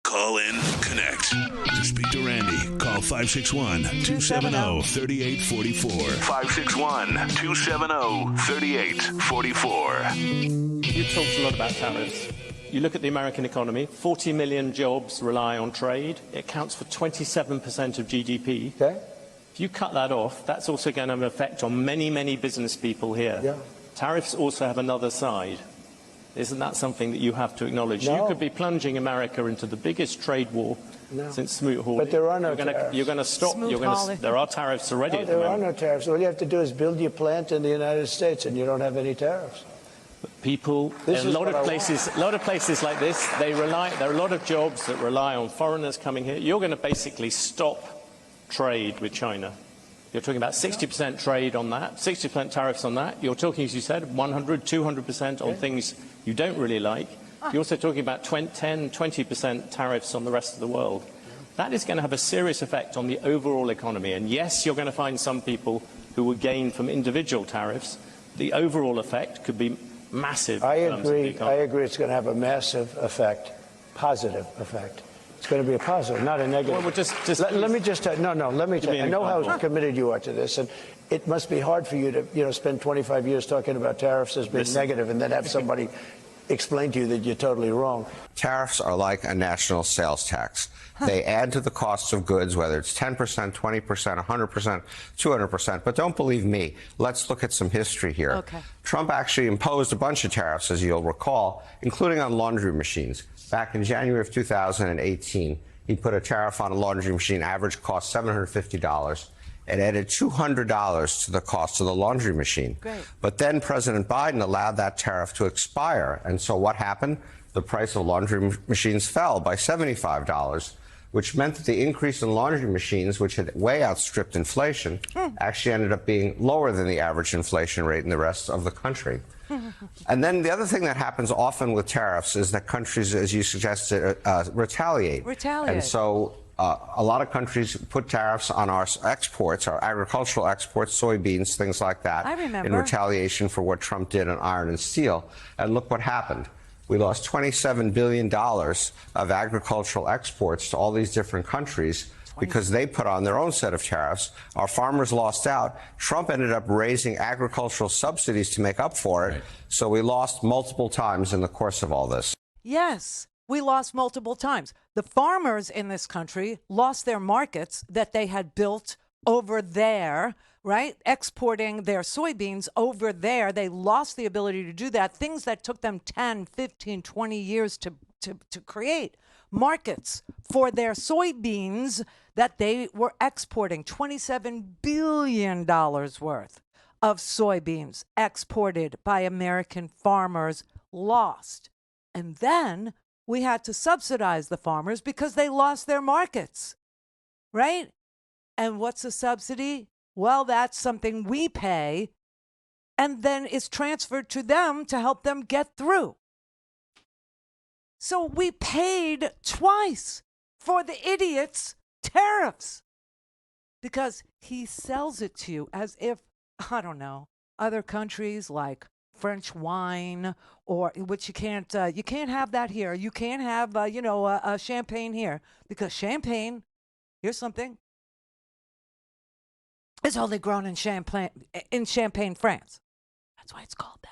Call in, connect. To speak to Randi, call 561-270-3844. 561-270-3844. You talked a lot about tariffs. You look at the American economy, 40 million jobs rely on trade. It accounts for 27% of GDP. Okay. If you cut that off, that's also going to have an effect on many, many business people here. Yeah. Tariffs also have another side. Isn't that something that you have to acknowledge? No. You could be plunging America into the biggest trade war since Smoot-Hawley. But there are no tariffs. You're going to stop. There are tariffs already. No, at the there moment. are no tariffs. All you have to do is build your plant in the United States, and you don't have any tariffs. People, a lot of places like this, there are a lot of jobs that rely on foreigners coming here. You're going to basically stop trade with China. You're talking about 60% trade on that, 60% tariffs on that. You're talking, as you said, 100, 200% on things you don't really like. You're also talking about 10, 20% tariffs on the rest of the world. That is going to have a serious effect on the overall economy. And yes, you're going to find some people who will gain from individual tariffs. The overall effect could be massive. I agree. It's going to have a massive effect, positive effect. It's going to be a positive, not a negative. Well, let me just let me tell you. I know how committed you are to this, and it must be hard for you to spend 25 years talking about tariffs as being negative, and then have somebody explain to you that you're totally wrong. Tariffs are like a national sales tax. They add to the cost of goods, whether it's 10%, 20%, 100%, 200%. But don't believe me. Let's look at some history here. Okay. Trump actually imposed a bunch of tariffs, as you'll recall, including on laundry machines. Back in January of 2018, he put a tariff on a laundry machine, average cost $750. It added $200 to the cost of the laundry machine. Great. But then President Biden allowed that tariff to expire. And so what happened? The price of laundry machines fell by $75, which meant that the increase in laundry machines, which had way outstripped inflation, actually ended up being lower than the average inflation rate in the rest of the country. And then the other thing that happens often with tariffs is that countries, as you suggested, retaliate. And so a lot of countries put tariffs on our exports, our agricultural exports, soybeans, things like that, in retaliation for what Trump did on iron and steel. And look what happened. We lost $27 billion of agricultural exports to all these different countries because they put on their own set of tariffs. Our farmers lost out. Trump ended up raising agricultural subsidies to make up for it. Right. So we lost multiple times in the course of all this. Yes, we lost multiple times. The farmers in this country lost their markets that they had built over there, right? Exporting their soybeans over there. They lost the ability to do that. Things that took them 10, 15, 20 years to create. Markets for their soybeans that they were exporting. $27 billion worth of soybeans exported by American farmers lost. And then we had to subsidize the farmers because they lost their markets, right? And what's a subsidy? Well, that's something we pay and then is transferred to them to help them get through. So we paid twice for the idiot's tariffs because he sells it to you as if, I don't know, other countries like French wine, or which you can't have that here. You can't have champagne here because champagne, here's something, is only grown in Champagne, France. That's why it's called that.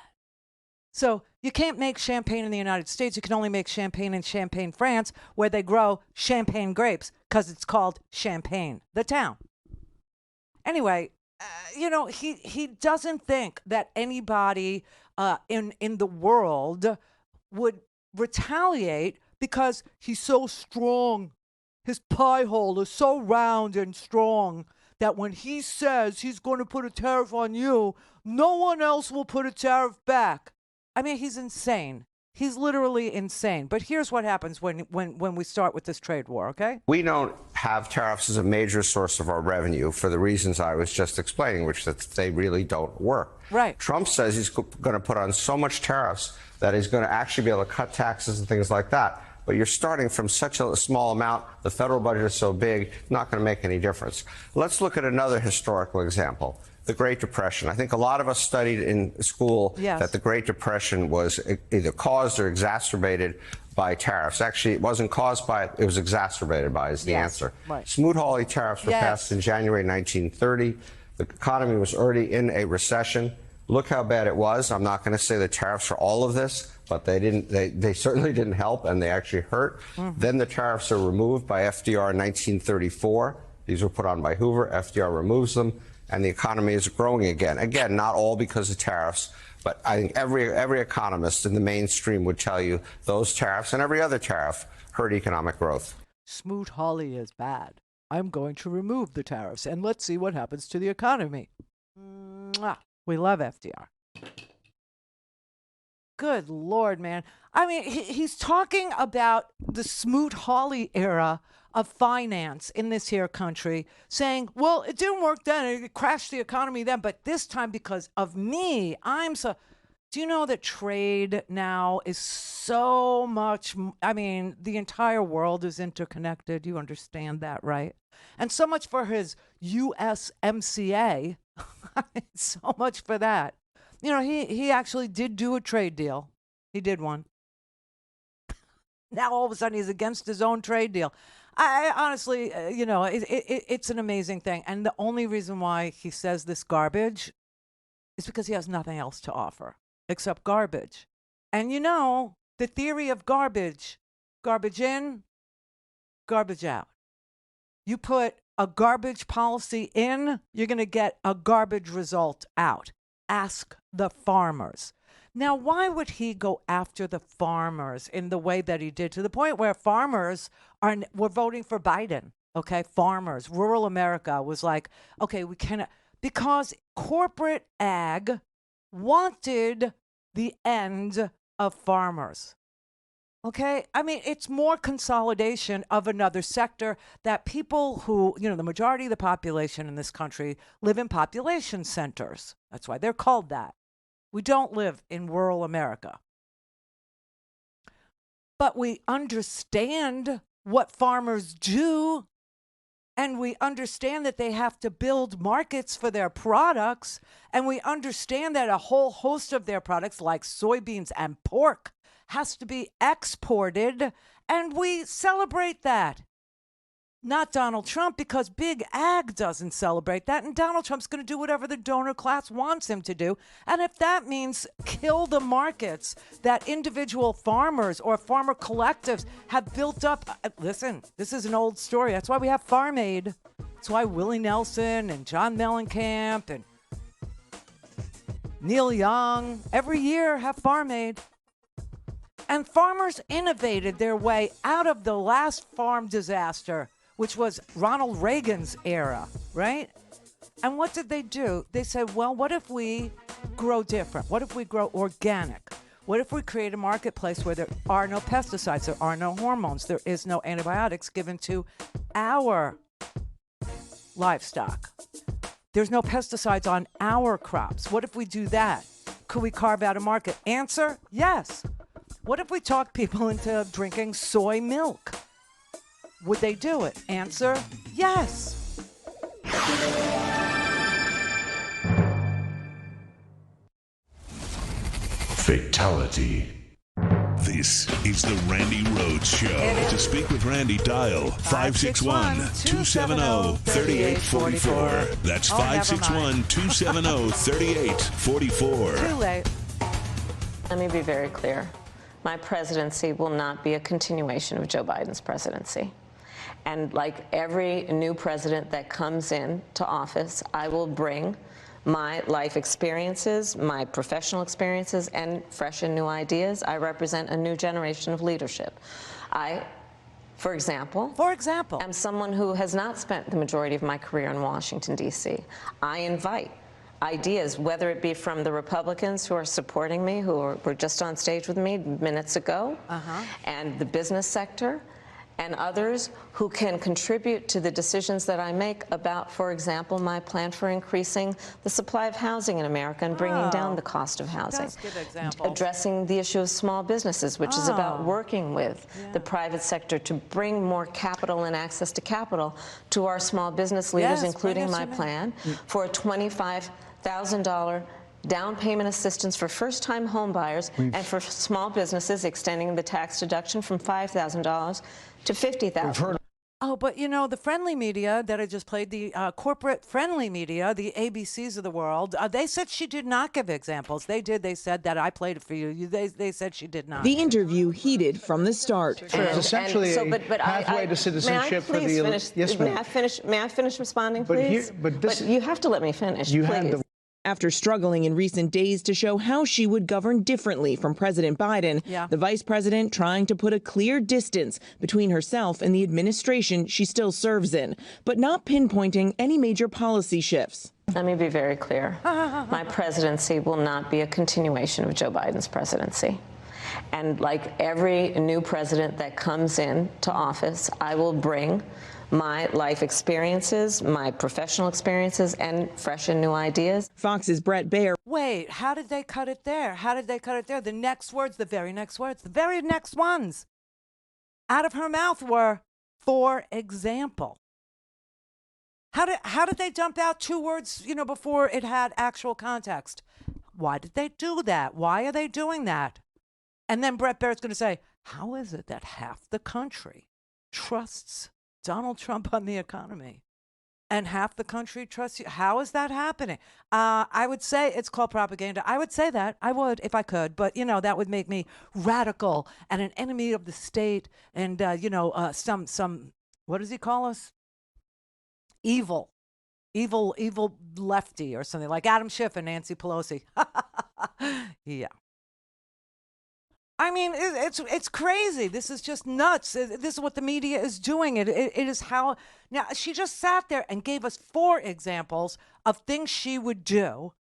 So you can't make champagne in the United States. You can only make champagne in Champagne, France, where they grow champagne grapes because it's called Champagne, the town. Anyway, he doesn't think that anybody in the world would retaliate because he's so strong. His pie hole is so round and strong that when he says he's going to put a tariff on you, no one else will put a tariff back. I mean, he's insane. He's literally insane. But here's what happens when we start with this trade war, okay? We don't have tariffs as a major source of our revenue for the reasons I was just explaining, which that they really don't work. Right. Trump says he's going to put on so much tariffs that he's going to actually be able to cut taxes and things like that. But you're starting from such a small amount, the federal budget is so big, not going to make any difference. Let's look at another historical example. The Great Depression. I think a lot of us studied in school that the Great Depression was either caused or exacerbated by tariffs. Actually, it wasn't caused by it, it was exacerbated by it, is the answer. Right. Smoot-Hawley tariffs were passed in January 1930. The economy was already in a recession. Look how bad it was. I'm not going to say the tariffs are all of this, but they certainly didn't help, and they actually hurt. Then the tariffs are removed by FDR in 1934. These were put on by Hoover. FDR removes them, and the economy is growing again. Again, not all because of tariffs, but I think every economist in the mainstream would tell you those tariffs and every other tariff hurt economic growth. Smoot-Hawley is bad. I'm going to remove the tariffs, and let's see what happens to the economy. Mwah. We love FDR. Good Lord, man. I mean, he's talking about the Smoot-Hawley era of finance in this here country, saying, well, it didn't work then. It crashed the economy then. But this time, because of me, do you know that trade now is so much, I mean, the entire world is interconnected. You understand that, right? And so much for his USMCA. So much for that. You know, he actually did do a trade deal. He did one. Now all of a sudden he's against his own trade deal. I honestly, it's an amazing thing. And the only reason why he says this garbage is because he has nothing else to offer except garbage. And you know, the theory of garbage in, garbage out. You put a garbage policy in, you're going to get a garbage result out. Ask the farmers. Now, why would he go after the farmers in the way that he did, to the point where farmers were voting for Biden? Okay, farmers, rural America was like, okay, we cannot, because corporate ag wanted the end of farmers. Okay, I mean, it's more consolidation of another sector that people who, the majority of the population in this country live in population centers. That's why they're called that. We don't live in rural America. But we understand what farmers do, and we understand that they have to build markets for their products, and we understand that a whole host of their products, like soybeans and pork, has to be exported, and we celebrate that. Not Donald Trump, because big ag doesn't celebrate that, and Donald Trump's going to do whatever the donor class wants him to do. And if that means kill the markets that individual farmers or farmer collectives have built up, listen, this is an old story. That's why we have Farm Aid. That's why Willie Nelson and John Mellencamp and Neil Young every year have Farm Aid. And farmers innovated their way out of the last farm disaster, which was Ronald Reagan's era, right? And what did they do? They said, well, what if we grow different? What if we grow organic? What if we create a marketplace where there are no pesticides, there are no hormones, there is no antibiotics given to our livestock? There's no pesticides on our crops. What if we do that? Could we carve out a market? Answer, yes. What if we talk people into drinking soy milk? Would they do it? Answer, yes. Fatality. This is the Randi Rhodes Show. To speak with Randi, dial 561-270-3844. That's 561-270-3844. Too late. Let me be very clear. My presidency will not be a continuation of Joe Biden's presidency. And like every new president that comes into office, I will bring my life experiences, my professional experiences, and fresh and new ideas. I represent a new generation of leadership. For example, I'm someone who has not spent the majority of my career in Washington, D.C. I invite ideas, whether it be from the Republicans who are supporting me, who were just on stage with me minutes ago, and the business sector, and others who can contribute to the decisions that I make about, for example, my plan for increasing the supply of housing in America and bringing down the cost of housing. Addressing the issue of small businesses, which is about working with the private sector to bring more capital and access to capital to our small business leaders, including my plan for a $25,000 down payment assistance for first-time home buyers and for small businesses, extending the tax deduction from $5,000 to $50,000. Oh, but you know, the friendly media that I just played, the corporate friendly media, the ABCs of the world, they said she did not give examples. They did. They said that I played it for you. They said she did not. The interview heated from the start. So it's essentially a pathway to citizenship for the... Yes, ma'am. May I finish responding, please? But you have to let me finish, please. After struggling in recent days to show how she would govern differently from President Biden, the vice president trying to put a clear distance between herself and the administration she still serves in, but not pinpointing any major policy shifts. Let me be very clear. My presidency will not be a continuation of Joe Biden's presidency. And like every new president that comes into office, I will bring my life experiences, my professional experiences, and fresh and new ideas. Fox's Brett Baer. Wait, how did they cut it there? How did they cut it there? The next words, the very next words, the very next ones out of her mouth were, for example. How did they dump out two words, you know, before it had actual context? Why did they do that? Why are they doing that? And then Brett Baer's going to say, how is it that half the country trusts Donald Trump on the economy and half the country trusts you? How is that happening? I would say it's called propaganda. I would say that. I would if I could. But, you know, that would make me radical and an enemy of the state and, you know, some, what does he call us? Evil lefty or something like Adam Schiff and Nancy Pelosi. Yeah. I mean, it's crazy. This is just nuts. This is what the media is doing. It is how... Now, she just sat there and gave us 4 examples of things she would do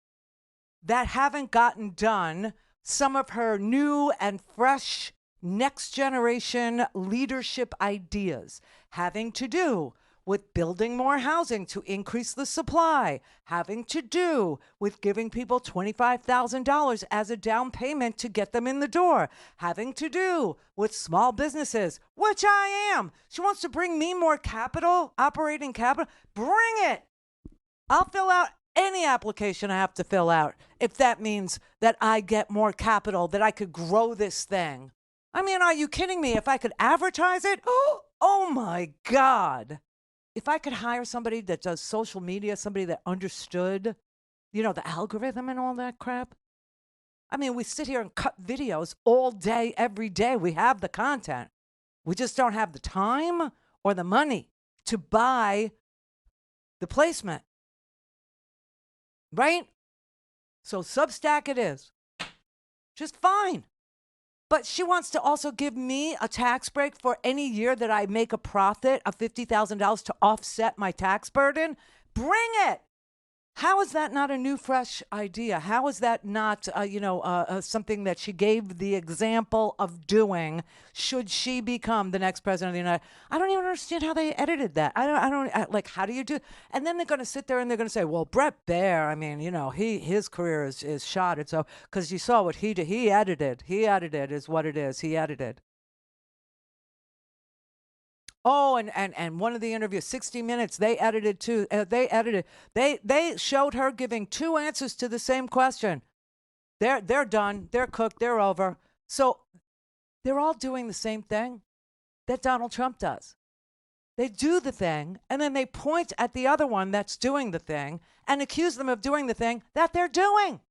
that haven't gotten done. Some of her new and fresh next generation leadership ideas having to do with building more housing to increase the supply, having to do with giving people $25,000 as a down payment to get them in the door, having to do with small businesses, which I am. She wants to bring me more capital, operating capital. Bring it. I'll fill out any application I have to fill out if that means that I get more capital, that I could grow this thing. I mean, are you kidding me? If I could advertise it? Oh my God. If I could hire somebody that does social media, somebody that understood, you know, the algorithm and all that crap. I mean, we sit here and cut videos all day, every day. We have the content. We just don't have the time or the money to buy the placement. Right? So Substack it is. Just fine. But she wants to also give me a tax break for any year that I make a profit of $50,000 to offset my tax burden. Bring it. How is that not a new, fresh idea? How is that not, something that she gave the example of doing should she become the next president of the United States? I don't even understand how they edited that. I don't like, how do you do? And then they're going to sit there and they're going to say, well, Brett Baer, I mean, his career is shot. And so, because you saw what he did, he edited is what it is. He edited. Oh, and one of the interviews, 60 Minutes, they edited too. They showed her giving two answers to the same question. They're done. They're cooked. They're over. So they're all doing the same thing that Donald Trump does. They do the thing, and then they point at the other one that's doing the thing and accuse them of doing the thing that they're doing.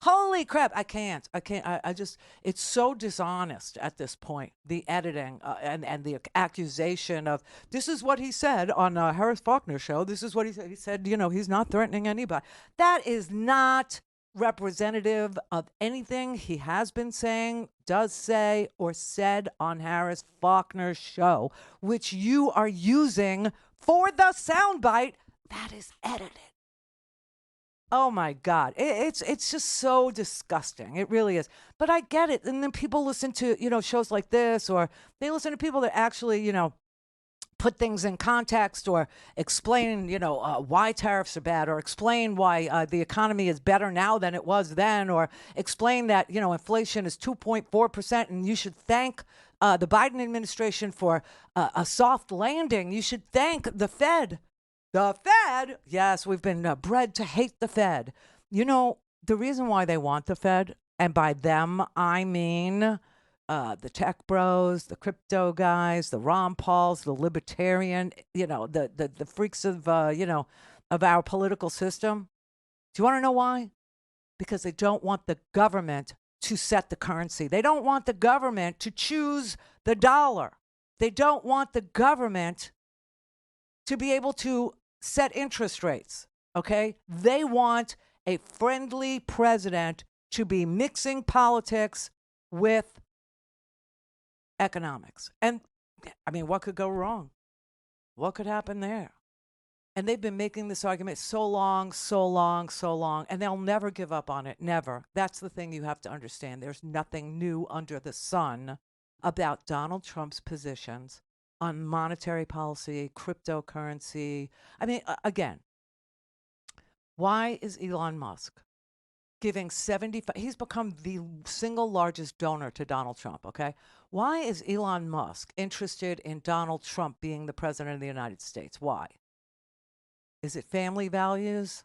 Holy crap, I can't. I just, it's so dishonest at this point, the editing and the accusation of, this is what he said on Harris Faulkner show. This is what he said. He said, he's not threatening anybody. That is not representative of anything he has been saying, does say, or said on Harris Faulkner's show, which you are using for the soundbite that is edited. Oh my God, it's just so disgusting. It really is. But I get it. And then people listen to, shows like this, or they listen to people that actually, put things in context, or explain, why tariffs are bad, or explain why the economy is better now than it was then, or explain that, inflation is 2.4% and you should thank the Biden administration for a soft landing. You should thank the Fed. The Fed? Yes, we've been bred to hate the Fed. The reason why they want the Fed, and by them, I mean the tech bros, the crypto guys, the Ron Pauls, the libertarian, the freaks of, of our political system. Do you want to know why? Because they don't want the government to set the currency. They don't want the government to choose the dollar. They don't want the government to be able to set interest rates, okay? They want a friendly president to be mixing politics with economics. And, I mean, what could go wrong? What could happen there? And they've been making this argument so long, and they'll never give up on it, never. That's the thing you have to understand. There's nothing new under the sun about Donald Trump's positions on monetary policy, cryptocurrency. I mean, again, why is Elon Musk giving 75? He's become the single largest donor to Donald Trump, okay? Why is Elon Musk interested in Donald Trump being the president of the United States? Why? Is it family values?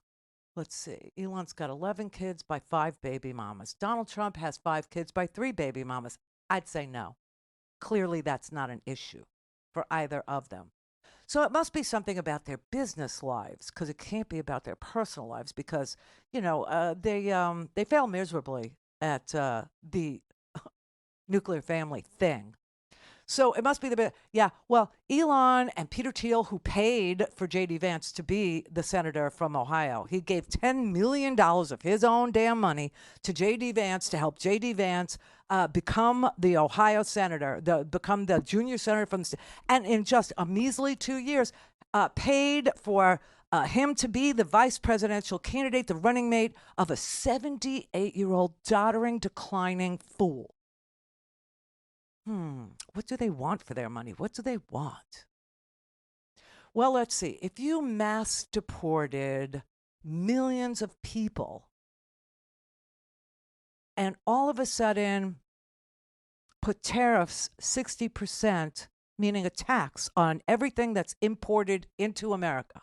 Let's see. Elon's got 11 kids by 5 baby mamas. Donald Trump has 5 kids by 3 baby mamas. I'd say no. Clearly, that's not an issue for either of them. So it must be something about their business lives, because it can't be about their personal lives, because, they fail miserably at the nuclear family thing. So it must be well, Elon and Peter Thiel, who paid for J.D. Vance to be the senator from Ohio, he gave $10 million of his own damn money to J.D. Vance to help J.D. Vance become the Ohio senator, become the junior senator from the state. And in just a measly 2 years, paid for him to be the vice presidential candidate, the running mate of a 78-year-old doddering, declining fool. What do they want for their money? What do they want? Well, let's see. If you mass deported millions of people and all of a sudden put tariffs 60%, meaning a tax on everything that's imported into America,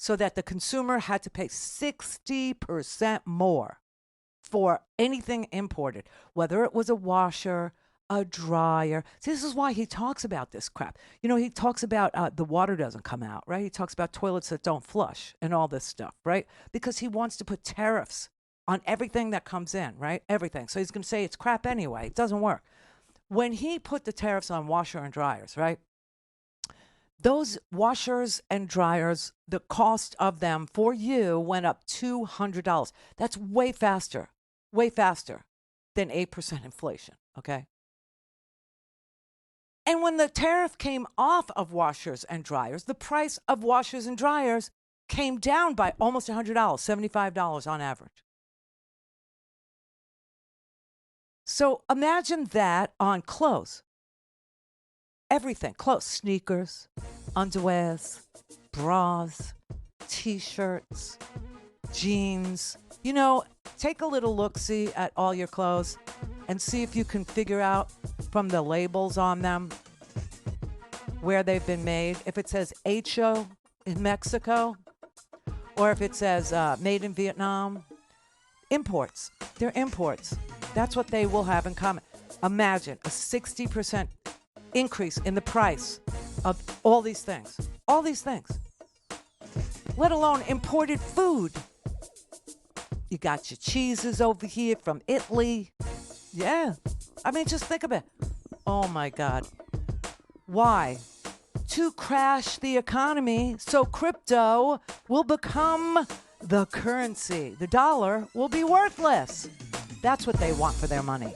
so that the consumer had to pay 60% more for anything imported, whether it was a washer, a dryer. See, this is why he talks about this crap. He talks about the water doesn't come out, right? He talks about toilets that don't flush and all this stuff, right? Because he wants to put tariffs on everything that comes in, right? Everything. So he's going to say it's crap anyway. It doesn't work. When he put the tariffs on washer and dryers, right? Those washers and dryers, the cost of them for you went up $200. That's way faster than 8% inflation, okay? And when the tariff came off of washers and dryers, the price of washers and dryers came down by almost $100, $75 on average. So imagine that on clothes. Everything, clothes, sneakers, underwears, bras, T-shirts, jeans. You know, take a little look-see at all your clothes and see if you can figure out from the labels on them where they've been made. If it says HO in Mexico, or if it says made in Vietnam. Imports. They're imports. That's what they will have in common. Imagine a 60% increase in the price of all these things. All these things. Let alone imported food. You got your cheeses over here from Italy. Yeah. I mean, just think of it. Oh, my God. Why? To crash the economy so crypto will become the currency. The dollar will be worthless. That's what they want for their money.